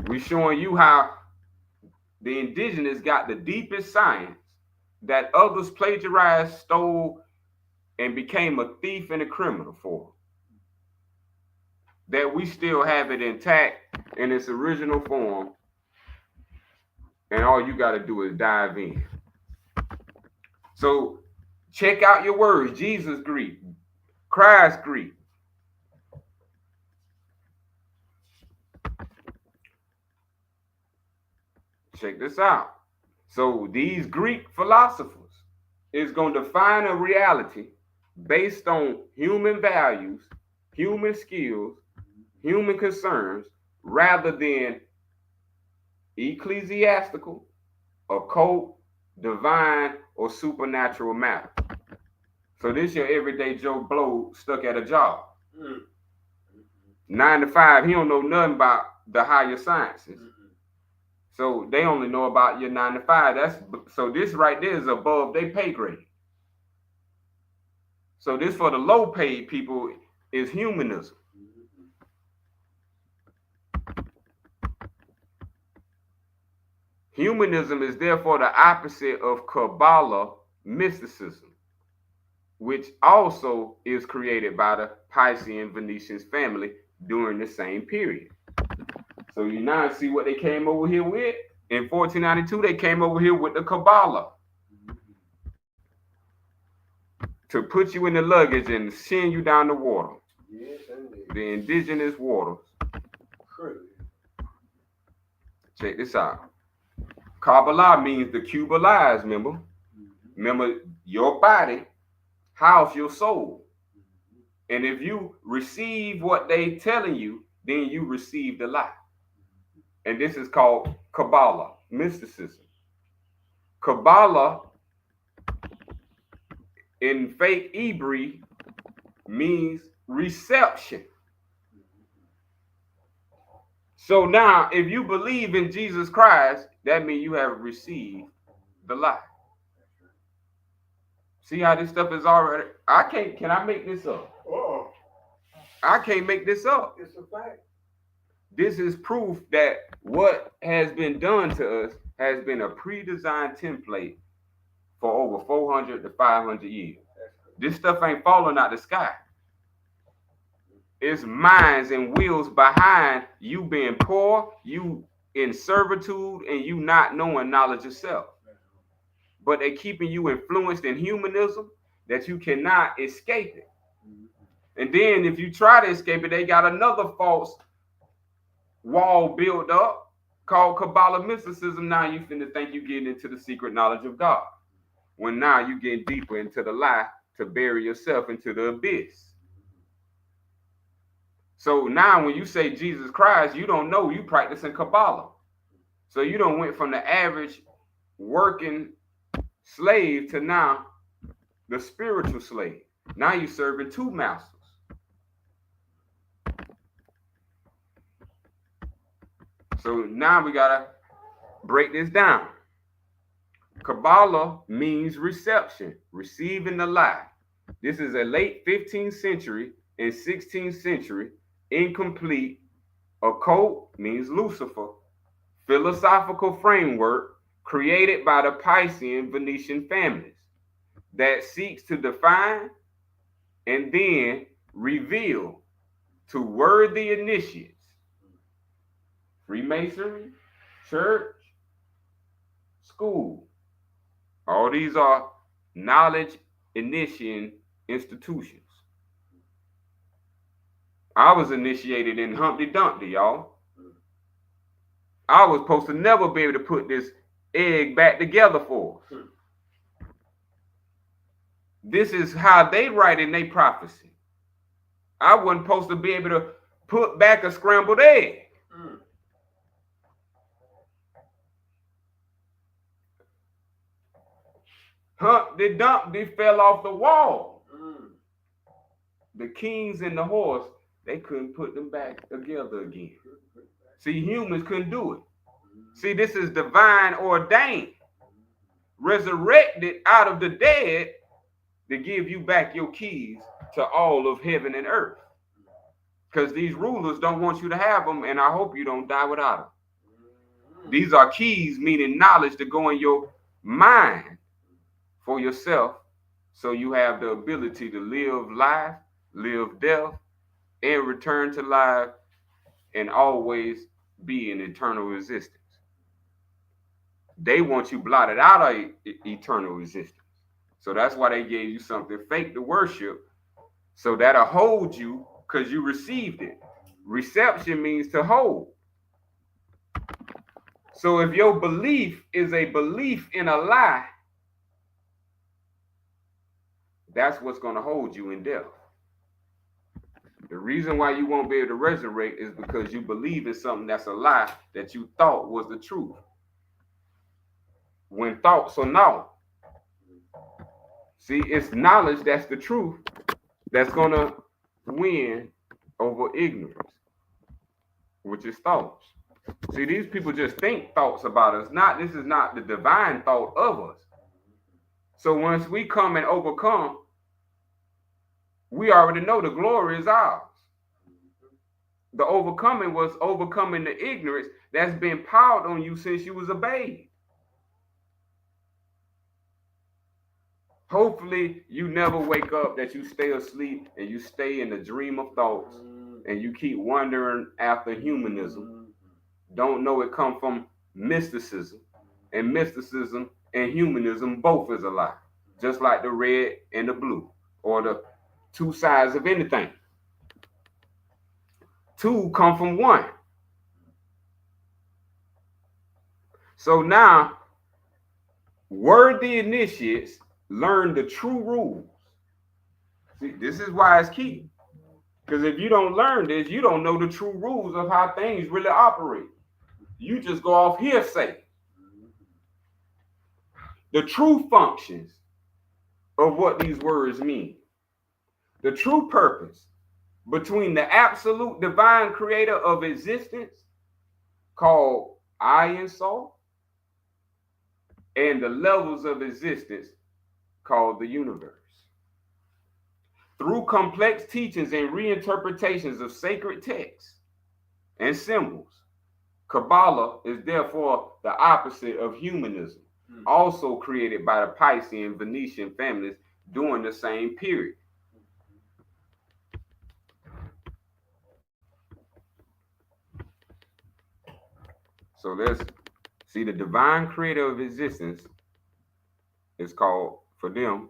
We're showing you how the indigenous got the deepest science that others plagiarized, stole, and became a thief and a criminal for. That we still have it intact in its original form, and all you got to do is dive in. So check out your words. Jesus Greek, Christ Greek. Check this out. So these Greek philosophers is going to define a reality based on human values, human skills, human concerns, rather than ecclesiastical, occult, divine, or supernatural matter. So this your everyday Joe Blow stuck at a job. 9 to 5, he don't know nothing about the higher sciences. So they only know about your 9 to 5. So this right there is above their pay grade. So this for the low paid people is humanism. Humanism is therefore the opposite of Kabbalah mysticism, which also is created by the Piscean Venetians family during the same period. So you now see what they came over here with. In 1492, they came over here with the Kabbalah to put you in the luggage and send you down the water. Yes, indeed. The indigenous waters. True. Check this out. Kabbalah means the cube of lies, remember? Remember, your body house your soul. And if you receive what they telling you, then you receive the lie. And this is called Kabbalah, mysticism. Kabbalah in fake Hebrew means reception. So now, if you believe in Jesus Christ, that means you have received the lie. See how this stuff is already, can I make this up? Oh, I can't make this up. it's a fact. This is proof that what has been done to us has been a pre-designed template for over 400 to 500 years. This stuff ain't falling out the sky. It's minds and wills behind you being poor, you in servitude, and you not knowing knowledge yourself. but they're keeping you influenced in humanism that you cannot escape it. And then if you try to escape it, they got another false wall built up called Kabbalah mysticism. Now you finna think you getting into the secret knowledge of God, when now you getting deeper into the lie to bury yourself into the abyss. So now when you say Jesus Christ, you don't know you practicing Kabbalah. So you don't went from the average working slave to now the spiritual slave. Now you're serving two masters. So now we gotta break this down. Kabbalah means reception, receiving the lie. This is a late 15th century and 16th century incomplete occult, means Lucifer, philosophical framework created by the Piscean Venetian families that seeks to define and then reveal to worthy initiates, Freemasonry, church, school. All these are knowledge initiating institutions. I was initiated in Humpty Dumpty, y'all. I was supposed to never be able to put this egg back together for us. This is how they write in their prophecy. I wasn't supposed to be able to put back a scrambled egg. Humpty Dumpty fell off the wall. The kings and the horse, they couldn't put them back together again. See, humans couldn't do it. See, this is divine ordained, resurrected out of the dead to give you back your keys to all of heaven and earth. Because these rulers don't want you to have them, and I hope you don't die without them. These are keys, meaning knowledge to go in your mind for yourself, so you have the ability to live life, live death, and return to life, and always be in eternal existence. They want you blotted out of eternal existence. So that's why they gave you something fake to worship, so that'll hold you because you received it. Reception means to hold. So if your belief is a belief in a lie, that's what's going to hold you in death. The reason why you won't be able to resurrect is because you believe in something that's a lie that you thought was the truth. When thoughts are not. See, it's knowledge that's the truth that's going to win over ignorance, which is thoughts. See, these people just think thoughts about us. This is not the divine thought of us. So once we come and overcome, we already know the glory is ours. The overcoming was overcoming the ignorance that's been piled on you since you was a babe. Hopefully you never wake up, that you stay asleep and you stay in the dream of thoughts and you keep wandering after humanism. Don't know it come from mysticism, and mysticism and humanism both is a lie, just like the red and the blue, or the two sides of anything. Two come from one. So now, worthy initiates learn the true rules. See, this is why it's key. Because if you don't learn this, you don't know the true rules of how things really operate. You just go off hearsay. The true functions of what these words mean. The true purpose between the absolute divine creator of existence, called I and Soul, and the levels of existence called the universe. Through complex teachings and reinterpretations of sacred texts and symbols, Kabbalah is therefore the opposite of humanism, also created by the Piscean Venetian families during the same period. So let's see, the divine creator of existence It's called, for them,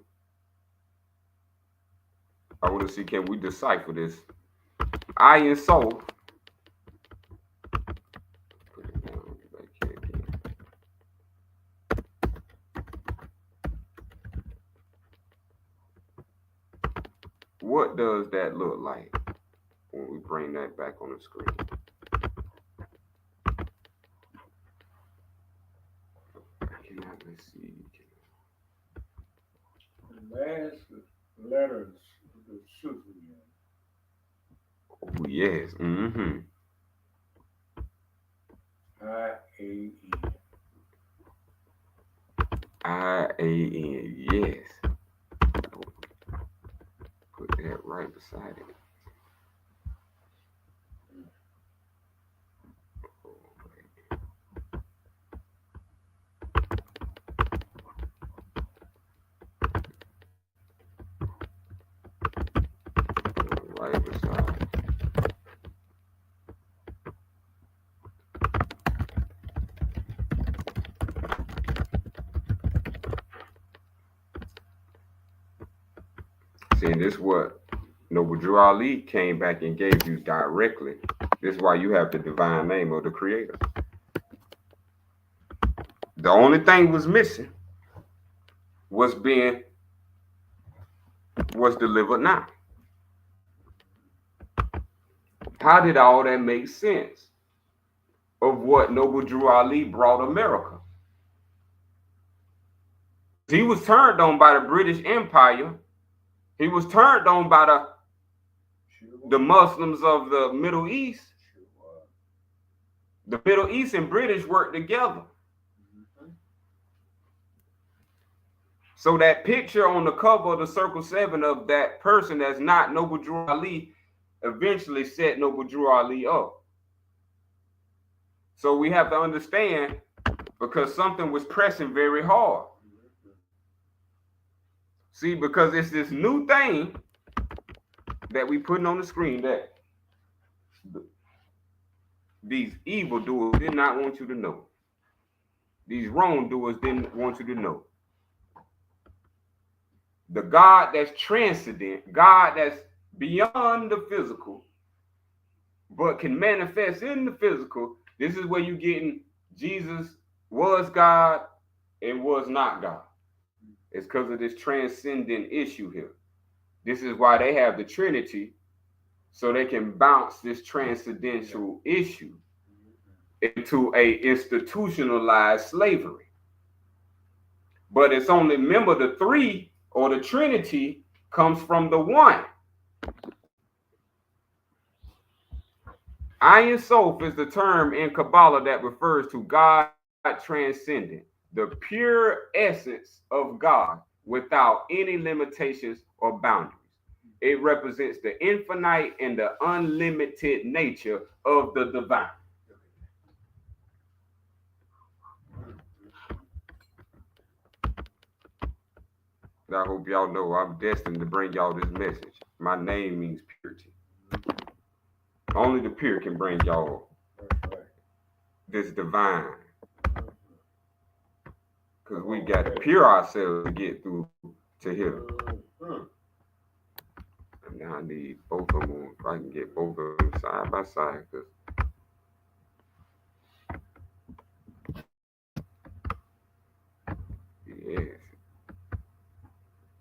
I want to see, can we decipher this? I and soul. Put it down back here again. What does that look like when we bring that back on the screen? Let's see. The last letters of the Sufi. Oh, yes. Mm-hmm. I-A-E. I-A-N. Yes. Put that right beside it. Right beside it. See, this is what Noble Drew Ali came back and gave you directly. This is why you have the divine name of the Creator. The only thing was missing was delivered now. How did all that make sense of what Noble Drew Ali brought America? He was turned on by the British Empire. He was turned on by the Muslims of the Middle East. The Middle East and British worked together. So that picture on the cover of the Circle 7 of that person that's not Noble Drew Ali eventually set Noble Drew Ali up. So we have to understand, because something was pressing very hard. See, because it's this new thing that we putting on the screen that these evildoers did not want you to know. These wrongdoers didn't want you to know. The God that's transcendent, God that's beyond the physical, but can manifest in the physical. This is where you're getting Jesus was God and was not God. It's because of this transcendent issue here. This is why they have the Trinity, so they can bounce this transcendental issue into a institutionalized slavery. But it's only, remember, the three or the Trinity comes from the one. Ayin Sof is the term in Kabbalah that refers to God transcendent, the pure essence of God without any limitations or boundaries. It represents the infinite and the unlimited nature of the divine. I hope y'all know I'm destined to bring y'all this message. My name means purity. Only the pure can bring y'all this divine. Because we got to pure ourselves to get through to here. And now I need both of them. If I can get both of them side by side. Yes.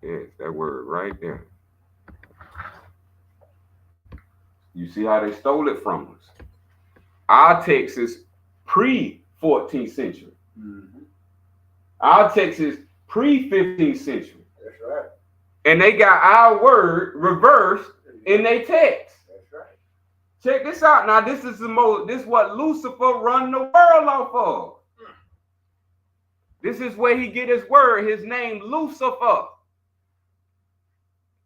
Yes, that word right there. You see how they stole it from us? Our text is pre-14th century. Mm-hmm. Our text is pre-15th century. That's right. And they got our word reversed in their text. That's right. Check this out. Now, this is what Lucifer run the world off of. This is where he get his word, his name, Lucifer.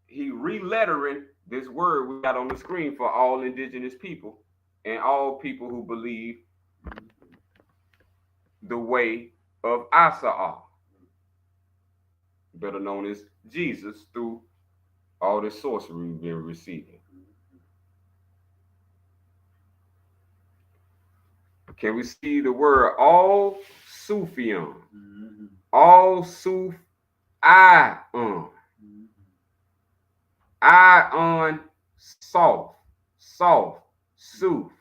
He relettering this word we got on the screen for all indigenous people and all people who believe the way of Asa'ah, better known as Jesus, through all this sorcery we've been receiving. Can we see the word all Sufiyam? Mm-hmm. All Suf Ion. Ion, soft, sooth.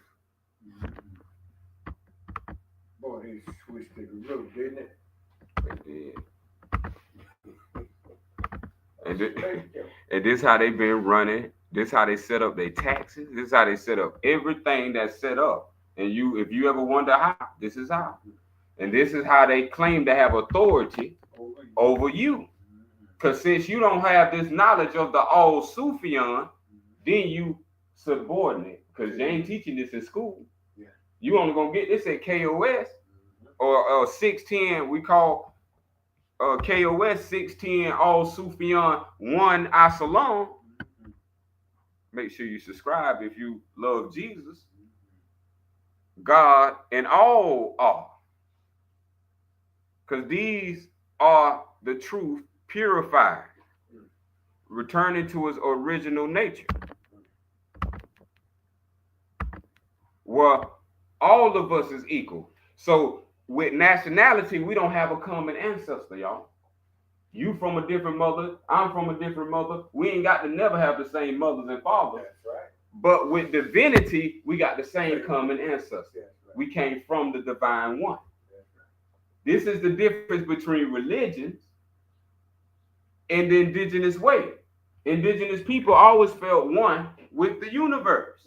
Boy, they switched it a little, didn't it? They did. And this how they been running. This how they set up their taxes. This how they set up everything that's set up. And if you ever wonder how, this is how. And this is how they claim to have authority over you. Because since you don't have this knowledge of the all Sufyan, then you subordinate. Because they ain't teaching this in school. You only gonna get this at KOS or 610. We call KOS 610 all Sufyan 1 Asalam. Make sure you subscribe if you love Jesus, God, and all are. Because these are the truth purified, returning to its original nature. Well, all of us is equal. So with nationality, we don't have a common ancestor, y'all. You from a different mother, I'm from a different mother. We ain't got to never have the same mothers and fathers. That's right. But with divinity, we got the same common ancestor. Right. We came from the divine one. Right. This is the difference between religions and the indigenous way. Indigenous people always felt one with the universe.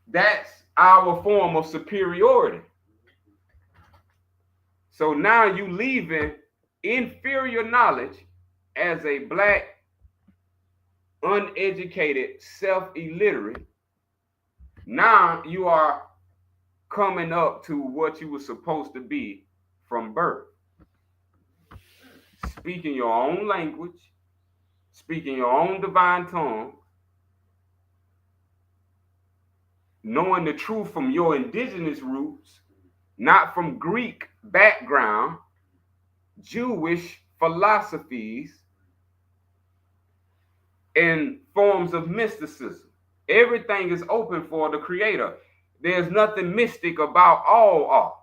That's our form of superiority. So now you leaving inferior knowledge as a black, uneducated, self-illiterate. Now you are coming up to what you were supposed to be from birth. Speaking your own language, speaking your own divine tongue, knowing the truth from your indigenous roots, not from Greek background, Jewish philosophies, and forms of mysticism. Everything is open for the Creator. There's nothing mystic about all art.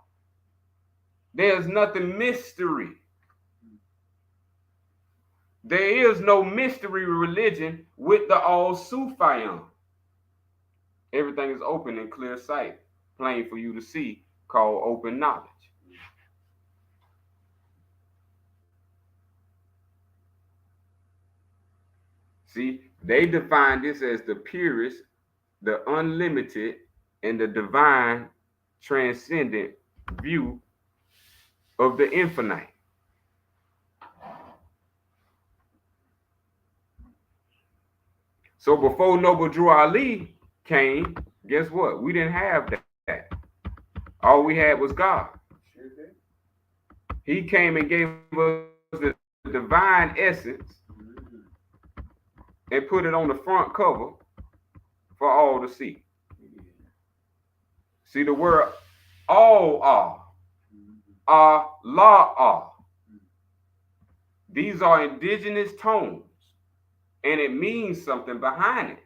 There's nothing mystery. There is no mystery religion with the all Sufyan. Everything is open in clear sight, plain for you to see, called open knowledge. See, they define this as the purest, the unlimited, and the divine transcendent view of the infinite. So before Noble Drew Ali came, guess what? We didn't have that. All we had was God. He came and gave us the divine essence and put it on the front cover for all to see. See, the word all are, Allah are. These are indigenous tones, and it means something behind it.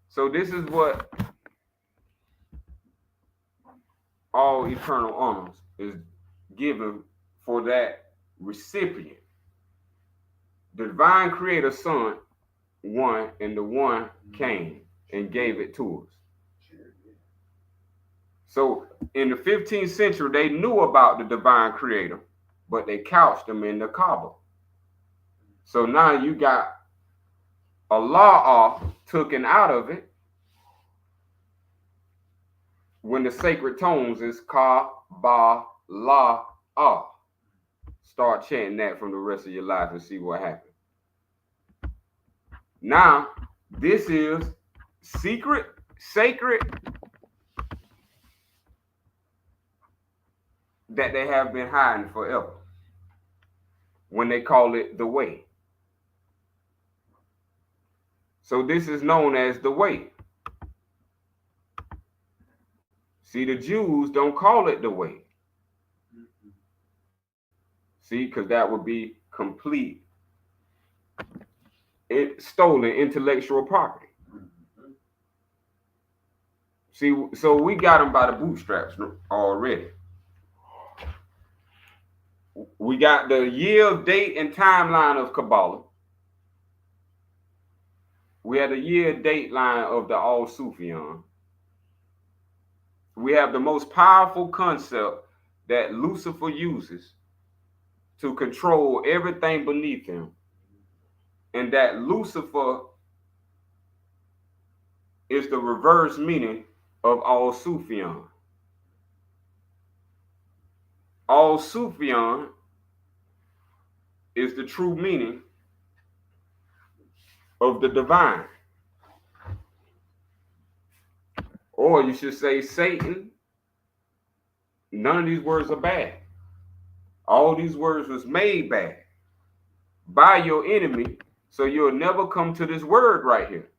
So this is what all eternal honors is given for that recipient. The divine creator son one, and the one came and gave it to us. So in the 15th century, they knew about the divine creator, but they couched them in the Kaaba. So now you got Allah taken out of it when the sacred tones is Ka, Ba, La, Ah. Start chanting that from the rest of your life and see what happens. Now, this is secret, sacred, that they have been hiding forever when they call it the way. So this is known as the way. See, the Jews don't call it the way. See, because that would be complete stolen intellectual property. See, so we got them by the bootstraps already. We got the year, date, and timeline of Kabbalah. We have the year, date line of the All Sufyan. We have the most powerful concept that Lucifer uses to control everything beneath him, and that Lucifer is the reverse meaning of All Sufyan. All Sufyan is the true meaning of the divine. Or you should say Satan. None of these words are bad. All these words was made bad by your enemy, so you'll never come to this word right here.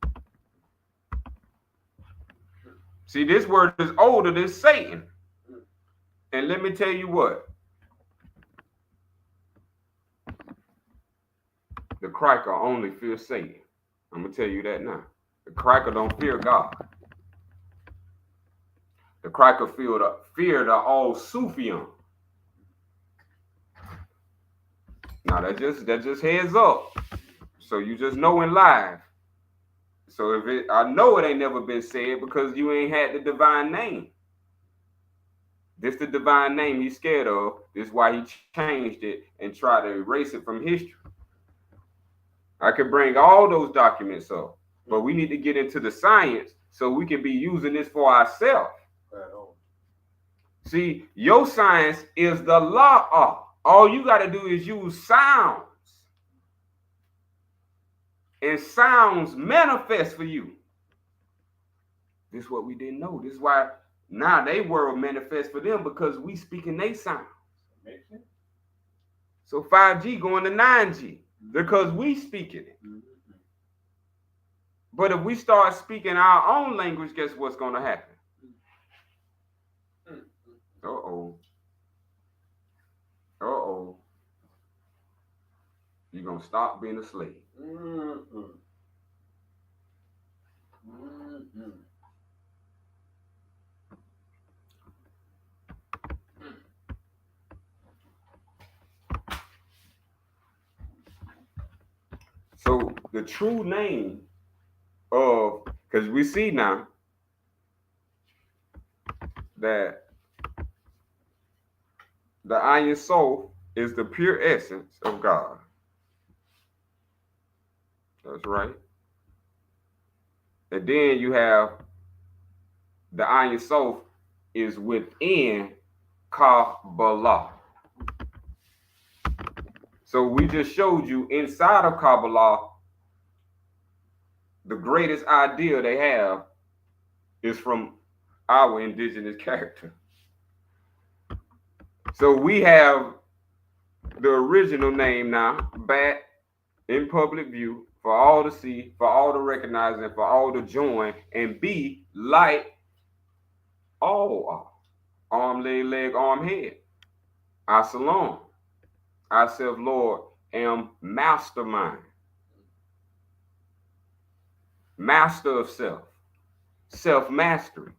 See, this word is older than Satan. And let me tell you what. The cracker only fears Satan. I'm going to tell you that now. The cracker don't fear God. The cracker fear the All Sufyan. Now that just heads up. So you just know in live. So I know it ain't never been said because you ain't had the divine name. This the divine name he's scared of. This is why he changed it and tried to erase it from history. I could bring all those documents up, but we need to get into the science so we can be using this for ourselves. See, your science is the law. All you got to do is use sounds. And sounds manifest for you. This is what we didn't know. This is why now they world manifest for them because we speaking they sounds. So 5G going to 9G because we speaking it. But if we start speaking our own language, guess what's going to happen? Uh-oh. You're going to stop being a slave. So the true name of, because we see now that the Iron Soul is the pure essence of God. That's right. And then you have the Iron Soul is within Kabbalah. So we just showed you inside of Kabbalah, the greatest idea they have is from our indigenous character. So we have the original name now back in public view for all to see, for all to recognize, and for all to join and be like all are. Arm, leg, arm, head. I Salam. I self, Lord, am mastermind. Master of self. Self-mastery.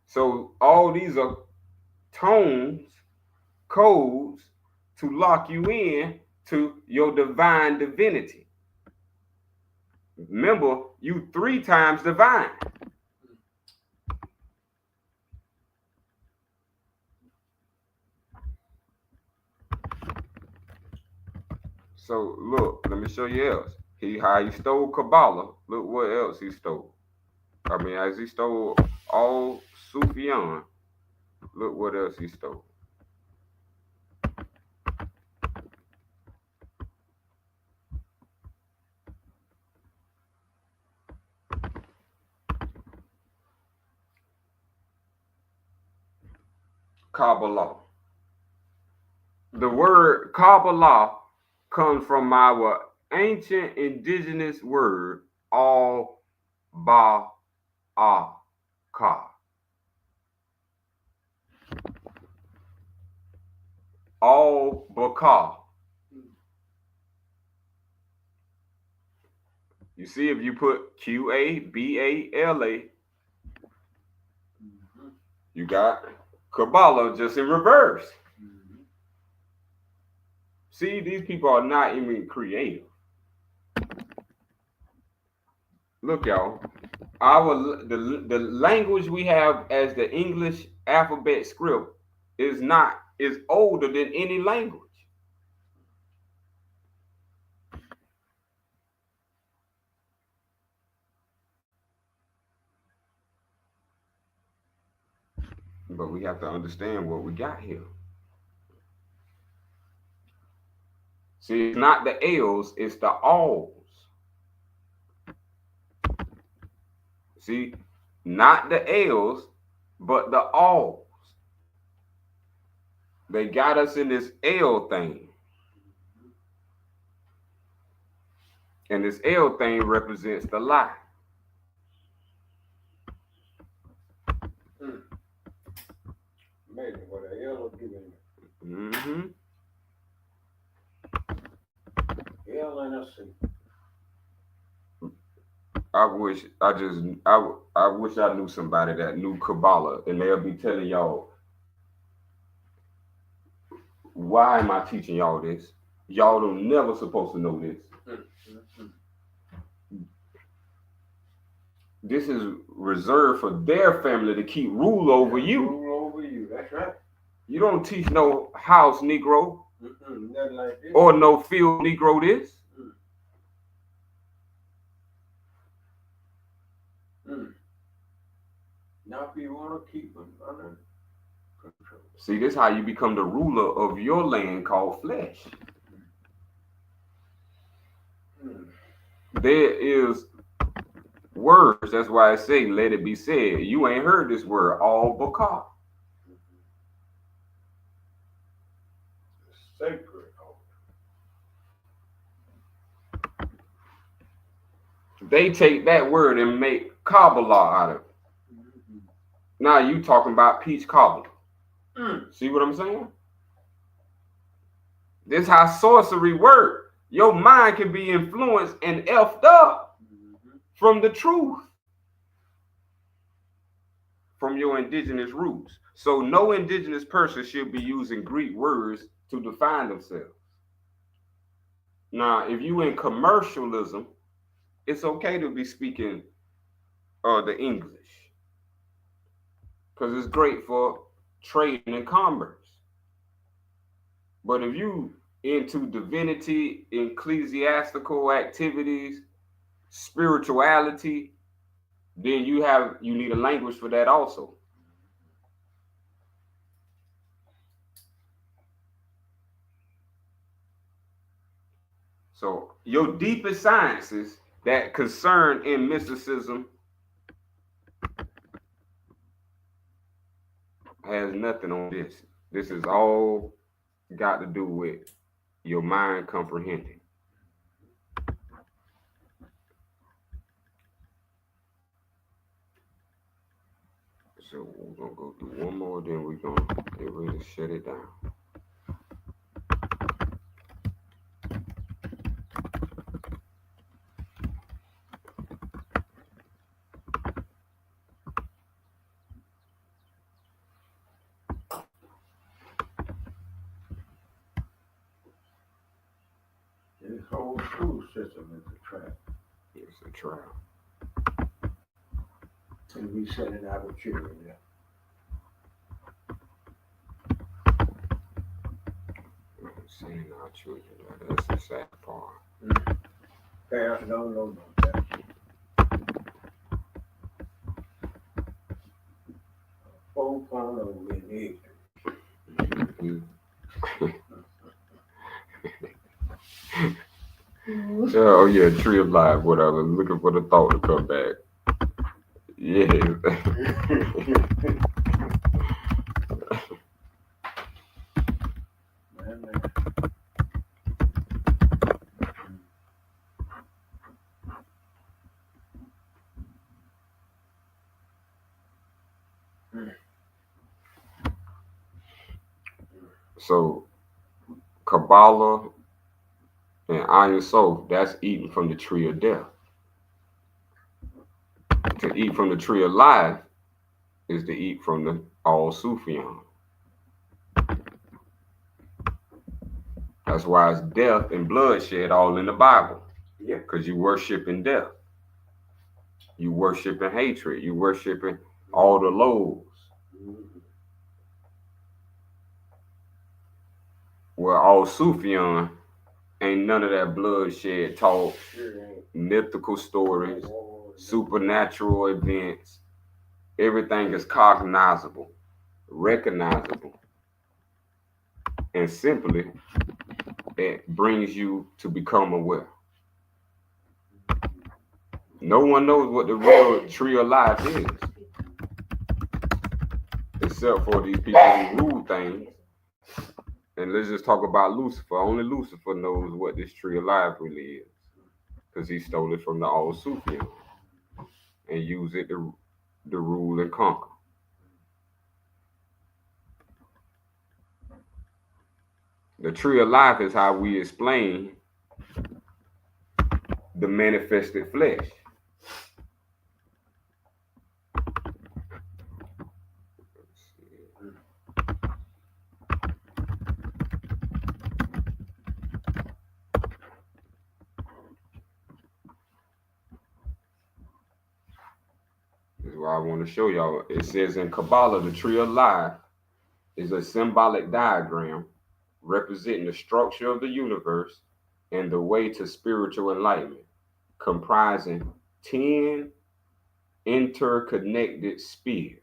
So all these are tones, codes to lock you in to your divine divinity. Remember, you 3 times divine. So look, let me show you else. How he stole Kabbalah. Look what else he stole. I mean, as he stole all Sufyan, look what else he stole. Kabbalah. The word Kabbalah comes from our ancient indigenous word, Al-Ba-A-Ka. Al-Baka. You see, if you put Qabala, you got Kabbalah just in reverse. See, these people are not even creative. Look, y'all, the language we have as the English alphabet script is older than any language. But we have to understand what we got here. See, it's not the L's, it's the alls. See, not the L's, but the alls. They got us in this L thing. And this L thing represents the lie. Amazing what the L is giving you. Mm-hmm. L and a C. I wish I knew somebody that knew Kabbalah, and they'll be telling y'all, why am I teaching y'all this? Y'all don't never supposed to know this. This is reserved for their family to keep rule over you. Rule over you, that's right. You don't teach no house Negro Nothing like this. or no field Negro this. Now if you want to keep them under control. See, this is how you become the ruler of your land called flesh. There is words, that's why I say, let it be said. You ain't heard this word, all bakar. Sacred. They take that word and make Kabbalah out of it. Now you talking about peach cobbler. See what I'm saying? This is how sorcery works. Your mind can be influenced and effed up from the truth, from your indigenous roots. So no indigenous person should be using Greek words to define themselves. Now, if you in commercialism, it's okay to be speaking the English, because it's great for trading and commerce. But if you into divinity, ecclesiastical activities, spirituality, then you need a language for that also. So your deepest sciences that concern in mysticism has nothing on this. This is all got to do with your mind comprehending. So we're going to go through one more, then we're going to get ready to shut it down. This whole school system is a trap. It's a trap. And we sending our children there. Sending our children there. That's the sad part. Parents don't know no better. Folk on over in Oh yeah, tree of life, whatever. Looking for the thought to come back. Yeah. So Kabbalah and Iron Soul, that's eating from the tree of death. To eat from the tree of life is to eat from the all Sufyan. That's why it's death and bloodshed all in the Bible. Yeah. Because you worshiping death. You worshiping hatred. You worshiping all the lows. Mm-hmm. Well, all Sufyan ain't none of that bloodshed talk, Sure ain't. mythical stories, Oh, supernatural events. Everything is cognizable, recognizable, and simply it brings you to become aware. No one knows what the real tree of life is, except for these people who rule things. And let's just talk about Lucifer. Only Lucifer knows what this tree of life really is, because he stole it from the old Sufyan and used it to rule and conquer. The tree of life is how we explain the manifested flesh. This is why I want to show y'all. It says in Kabbalah, the tree of life is a symbolic diagram representing the structure of the universe and the way to spiritual enlightenment, comprising 10 interconnected spheres.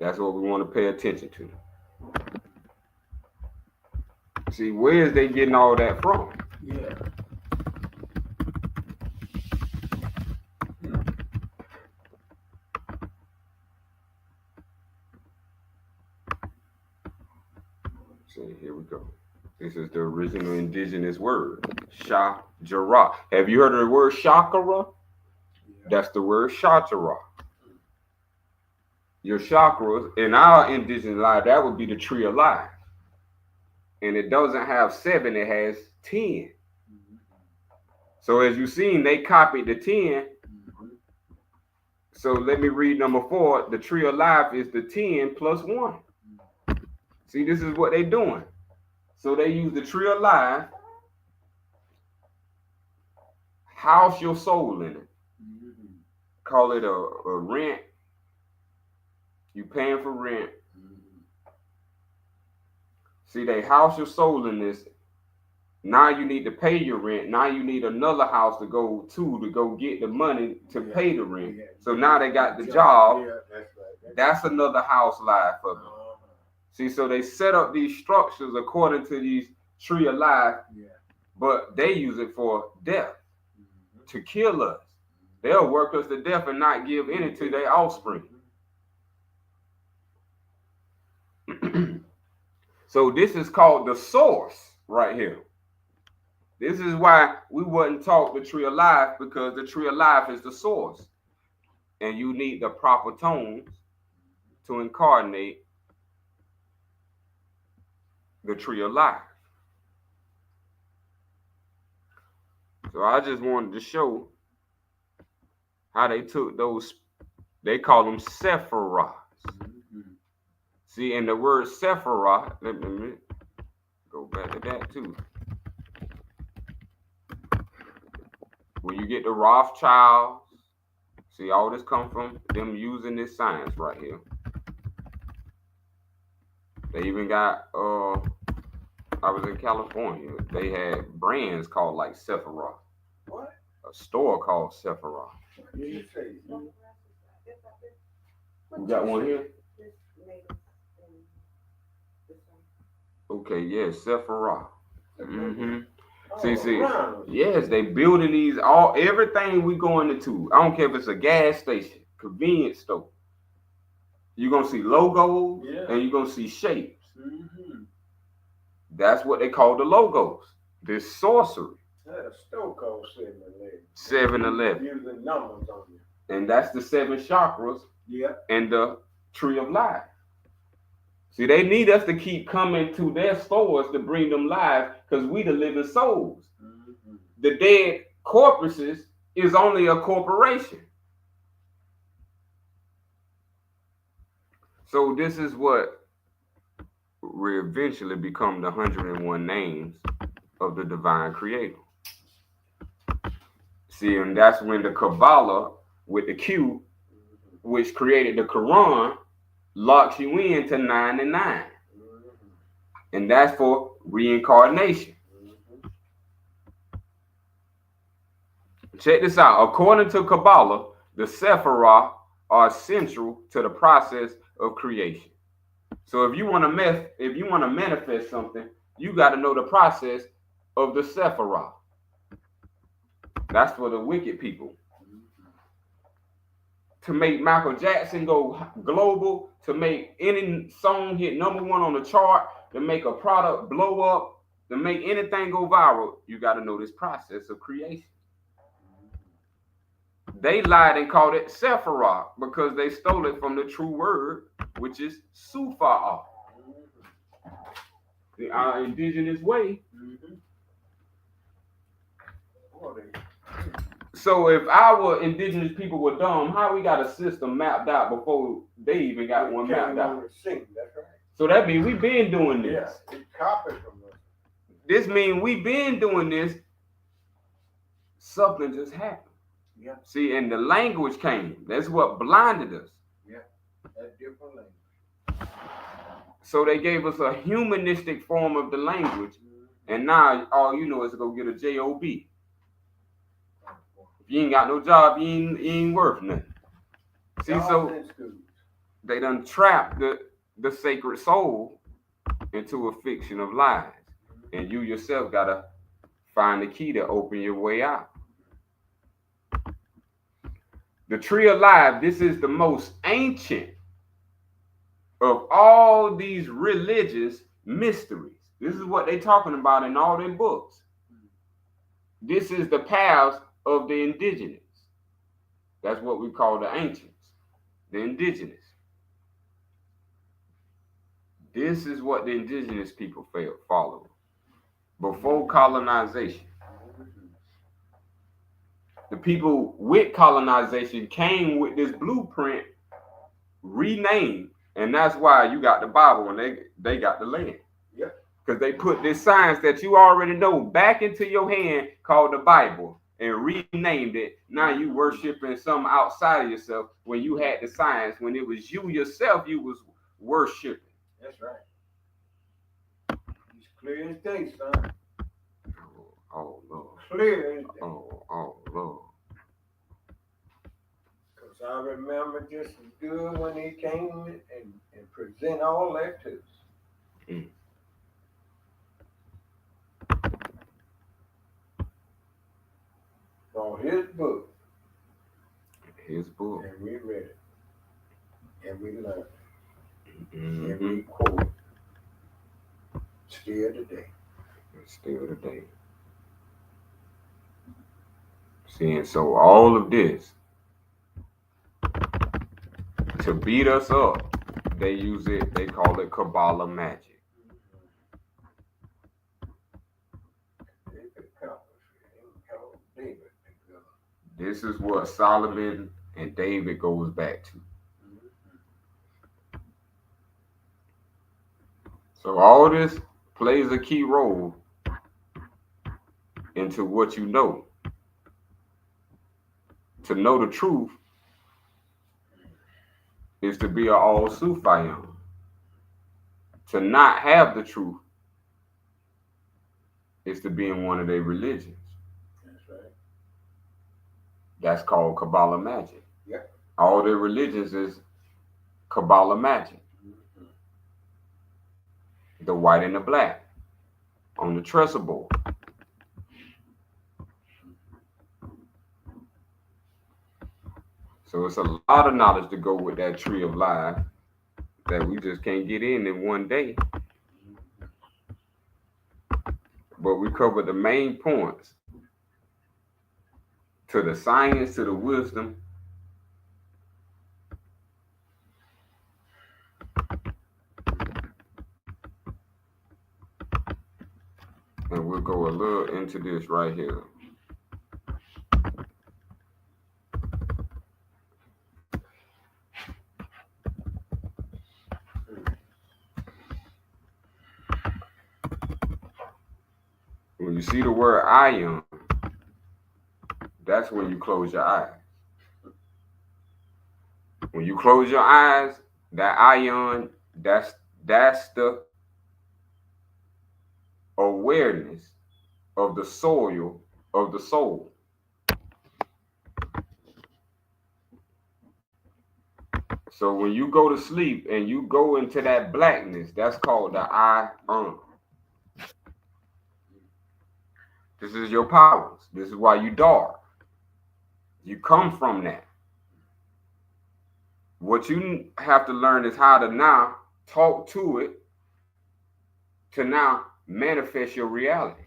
That's what we want to pay attention to. See, where is they getting all that from? yeah. See, here we go. This is the original indigenous word, Shajara. Have you heard of the word chakra? Yeah. That's the word Shajara. Your chakras in our indigenous life, that would be the tree of life. And it doesn't have 7, it has 10. Mm-hmm. So as you've seen, they copied the 10. Mm-hmm. So let me read number 4. The tree of life is the 10 plus 1. Mm-hmm. See, this is what they're doing. So they use the tree of life, house your soul in it. Mm-hmm. Call it a rent. You paying for rent. Mm-hmm. See, they house your soul in this. Now you need to pay your rent. Now you need another house to go get the money to pay the rent. Yeah. So now they got the job. Yeah, that's right. That's another house life for them. See, so they set up these structures according to these tree of life, but they use it for death, to kill us. They'll work us to death and not give any to their offspring. So this is called the source right here. This is why we wouldn't talk the tree of life, because the tree of life is the source. And you need the proper tones to incarnate the tree of life. So I just wanted to show how they took those, they call them Sephiroths. Mm-hmm. See, and the word Sephiroth, let me go back to that too. When you get the Rothschilds, see, all this come from them using this science right here. They even got, I was in California. They had brands called like Sephiroth. What? A store called Sephiroth. What did you say? You got one here? Okay, yeah, Sephiroth. Mm-hmm. See, yes, they building these everything we going into. I don't care if it's a gas station, convenience store. You're gonna see logos and you're gonna see shapes. Mm-hmm. That's what they call the logos. This sorcery. That's a store called 7-Eleven. Using numbers on it. And that's the 7 chakras. Yeah. And the tree of life. See, they need us to keep coming to their stores to bring them life, because we the living souls. Mm-hmm. The dead corpses is only a corporation. So this is what will eventually become the 101 names of the divine creator. See, and that's when the Kabbalah with the Q, which created the Quran, locks you into 99. And that's for reincarnation. Check this out. According to Kabbalah, the Sephirah are central to the process of creation. So if you want to manifest something, you got to know the process of the Sephirah. That's for the wicked people. To make Michael Jackson go global, to make any song hit #1 on the chart, to make a product blow up, to make anything go viral, you got to know this process of creation. They lied and called it Sephirah because they stole it from the true word, which is Sufa'ah. Our indigenous way. So if our indigenous people were dumb, how we got a system mapped out before they even got one mapped out? That's right. So that means we've been doing this. Yeah, it's copied from us. This means we've been doing this. Something just happened. Yeah. See, and the language came. That's what blinded us. Yeah, that's different language. So they gave us a humanistic form of the language, and now all you know is to go get a job. If you ain't got no job, you ain't worth nothing. See, so they done trapped the sacred soul into a fiction of lies, and you yourself gotta find the key to open your way out. The tree of life, this is the most ancient of all these religious mysteries. This is what they're talking about in all their books. This is the paths of the indigenous. That's what we call the ancients, the indigenous. This is what the indigenous people followed before colonization. The people with colonization came with this blueprint renamed, and that's why you got the Bible and they got the land. Yeah. Because they put this science that you already know back into your hand called the Bible and renamed it. Now you worshiping something outside of yourself when you had the science, when it was you yourself you was worshiping. That's right. It's clear as day, son. Oh Lord. Clear as day. Oh Lord. Because I remember just as good when he came and present all that to us. From his book. His book. And we read it. And we learned it. Mm-hmm. And we quote it. Still today. Still today. See, and so all of this to beat us up, they use it, they call it Kabbalah magic. This is what Solomon and David goes back to. So all this plays a key role into what you know. To know the truth is to be an all Sufiyan. To not have the truth is to be in one of their religions. That's right. That's called Kabbalah magic. Yeah. All their religions is Kabbalah magic. Mm-hmm. The white and the black on the trestle board. So it's a lot of knowledge to go with that tree of life that we just can't get in one day. But we covered the main points to the science, to the wisdom. And we'll go a little into this right here. you see the word ion, that's when you close your eyes. When you close your eyes, that ion, that's the awareness of the soil of the soul. So when you go to sleep and you go into that blackness, that's called the ion. This is your powers. This is why you dark. You come from that. What you have to learn is how to now talk to it to now manifest your reality.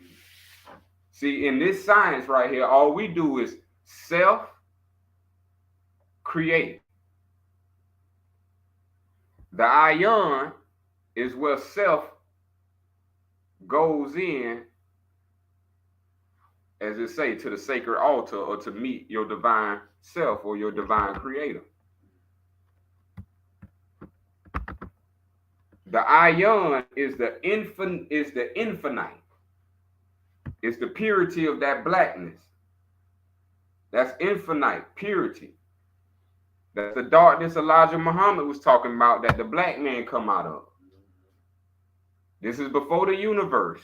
See, in this science right here, all we do is self-create. The ion is where self goes in, as it say, to the sacred altar or to meet your divine self or your divine creator. The ion is the infinite. It's the purity of that blackness. That's infinite purity. That's the darkness Elijah Muhammad was talking about that the black man come out of. This is before the universe.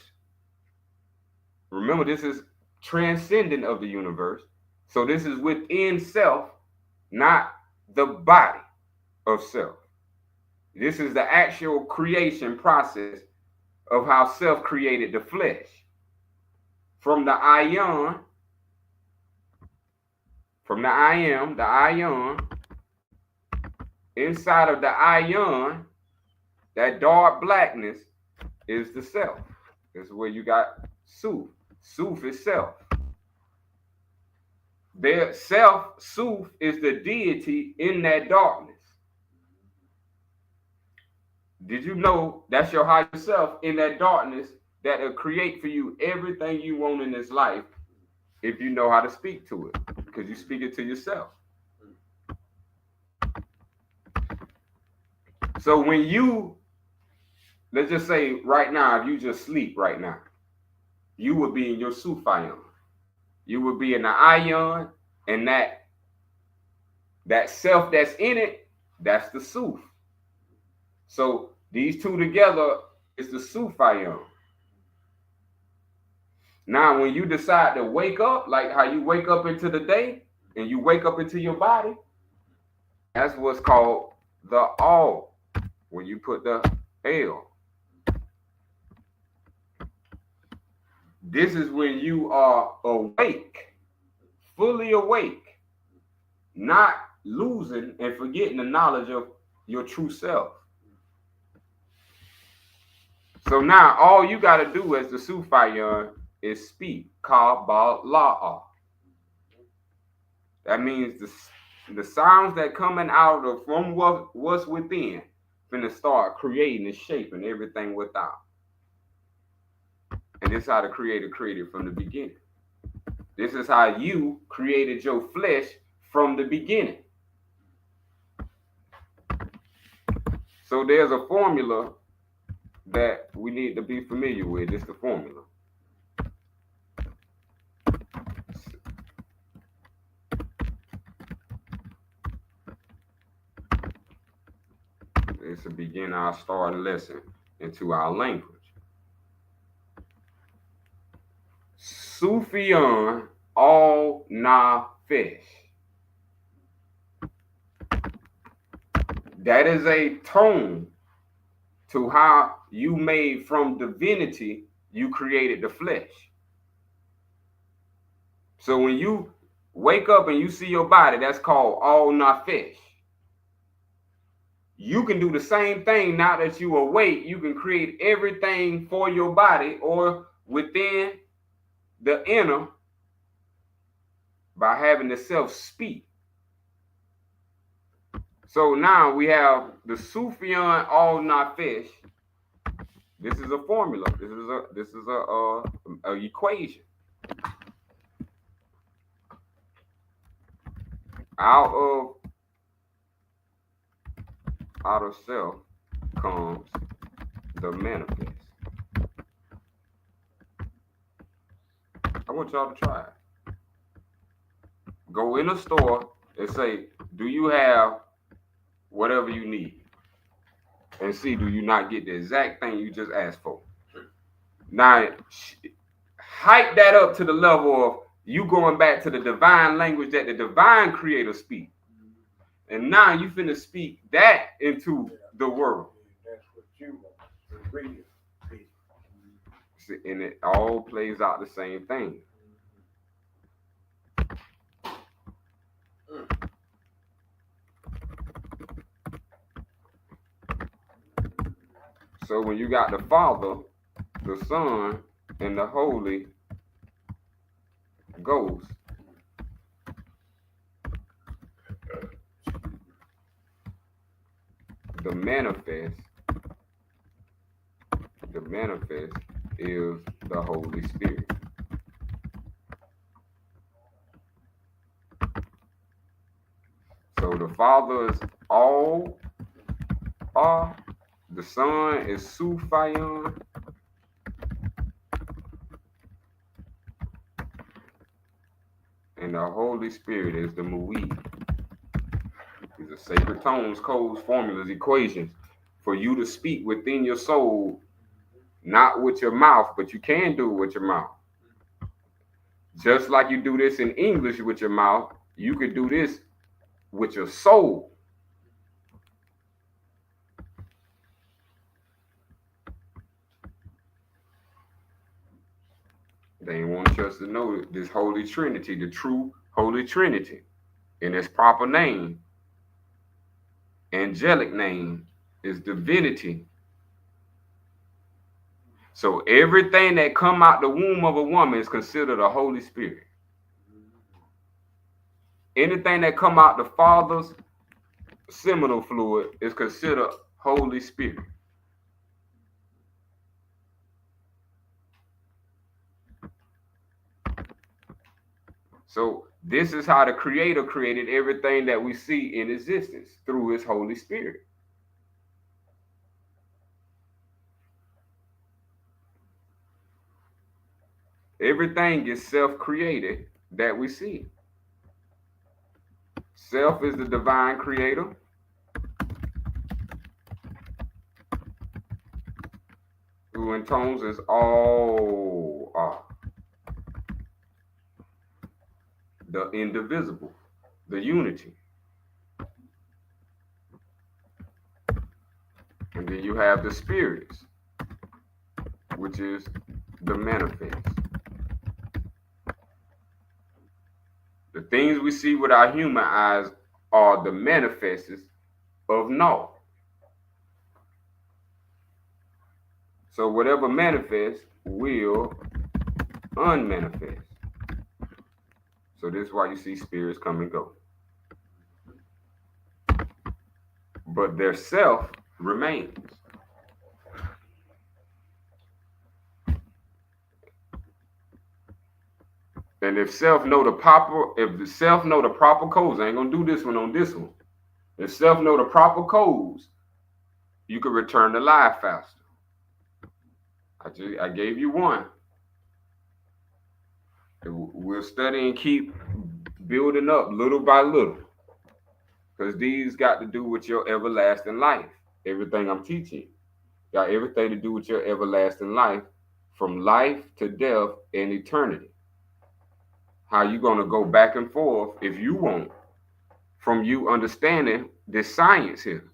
Remember, this is transcendent of the universe. So this is within self, not the body of self. This is the actual creation process of how self created the flesh. From the ion, from the I am, the ion, inside of the ion, that dark blackness is the self. This is where you got Suf. Suf is self. Their self, Suf, is the deity in that darkness. Did you know that's your higher self in that darkness that will create for you everything you want in this life if you know how to speak to it? Because you speak it to yourself. So when you, let's just say right now, if you just sleep right now, you would be in your Sufion. You would be in the ion, and that self that's in it, that's the Suf. So these two together is the Sufion. Now, when you decide to wake up, like how you wake up into the day and you wake up into your body, that's what's called the all, when you put the L. This is when you are awake, fully awake, not losing and forgetting the knowledge of your true self. So now all you got to do as the Sufion is speak, Kabbalah. That means the sounds that coming out of from what's within finna start creating and shaping everything without. And this is how the creator created from the beginning. This is how you created your flesh from the beginning. So there's a formula that we need to be familiar with. It's the formula. It's to begin our starting lesson into our language. Sufion al Nafesh. That is a tone to how you made from divinity, you created the flesh. So when you wake up and you see your body, that's called al Nafesh. You can do the same thing now that you awake. You can create everything for your body or within the inner by having the self speak. So now we have the Sufion al Nafesh. This is a formula. This is a equation. Out of self comes the manifest. want y'all to try it. Go in a store and say, do you have whatever you need? And see, do you not get the exact thing you just asked for? Now, hype that up to the level of you going back to the divine language that the divine creator speak. And now you finna speak that into the world. That's what you want. The real people. And it all plays out the same thing. So when you got the Father, the Son, and the Holy Ghost, the manifest is the Holy Spirit. So the Father is all are, the Son is Sufyan, and the Holy Spirit is the Mu'id. These are sacred tones, codes, formulas, equations for you to speak within your soul, not with your mouth, but you can do it with your mouth. Just like you do this in English with your mouth, you could do this with your soul. They want us to know this Holy Trinity, the true Holy Trinity, in its proper name, angelic name, is divinity. So everything that come out the womb of a woman is considered a Holy Spirit. Anything that come out the Father's seminal fluid is considered Holy Spirit. So this is how the Creator created everything that we see in existence, through His Holy Spirit. Everything is self-created that we see. Self is the divine creator. Who in tones is all are. The indivisible, the unity. And then you have the spirits, which is the manifest. The things we see with our human eyes are the manifests of naught. So whatever manifests will unmanifest. So this is why you see spirits come and go. But their self remains. And if the self know the proper codes, I ain't gonna do this one on this one. If self know the proper codes, you can return to life faster. I gave you one. We'll study and keep building up little by little. Because these got to do with your everlasting life. Everything I'm teaching got everything to do with your everlasting life, from life to death and eternity. How you going to go back and forth, if you want, from you understanding this science here.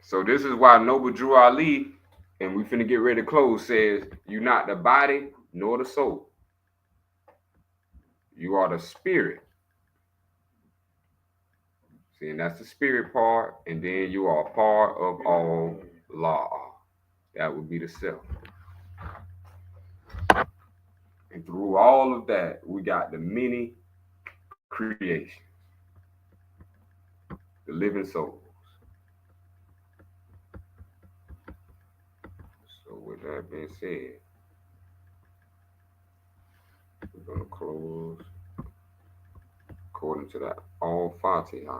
So this is why Noble Drew Ali, and we finna get ready to close, says, you're not the body nor the soul. You are the spirit. See, and that's the spirit part, and then you are part of all law. That would be the self. And through all of that, we got the many creations, the living souls. So with that being said, we're going to close according to that Al-Fatiha.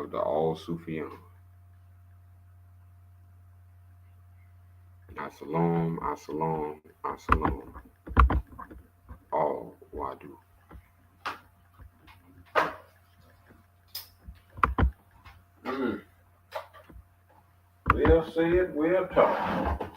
of the All Sufyan. As-salam, as-salam, as-salam. All wadu. We'll see it, we'll talk.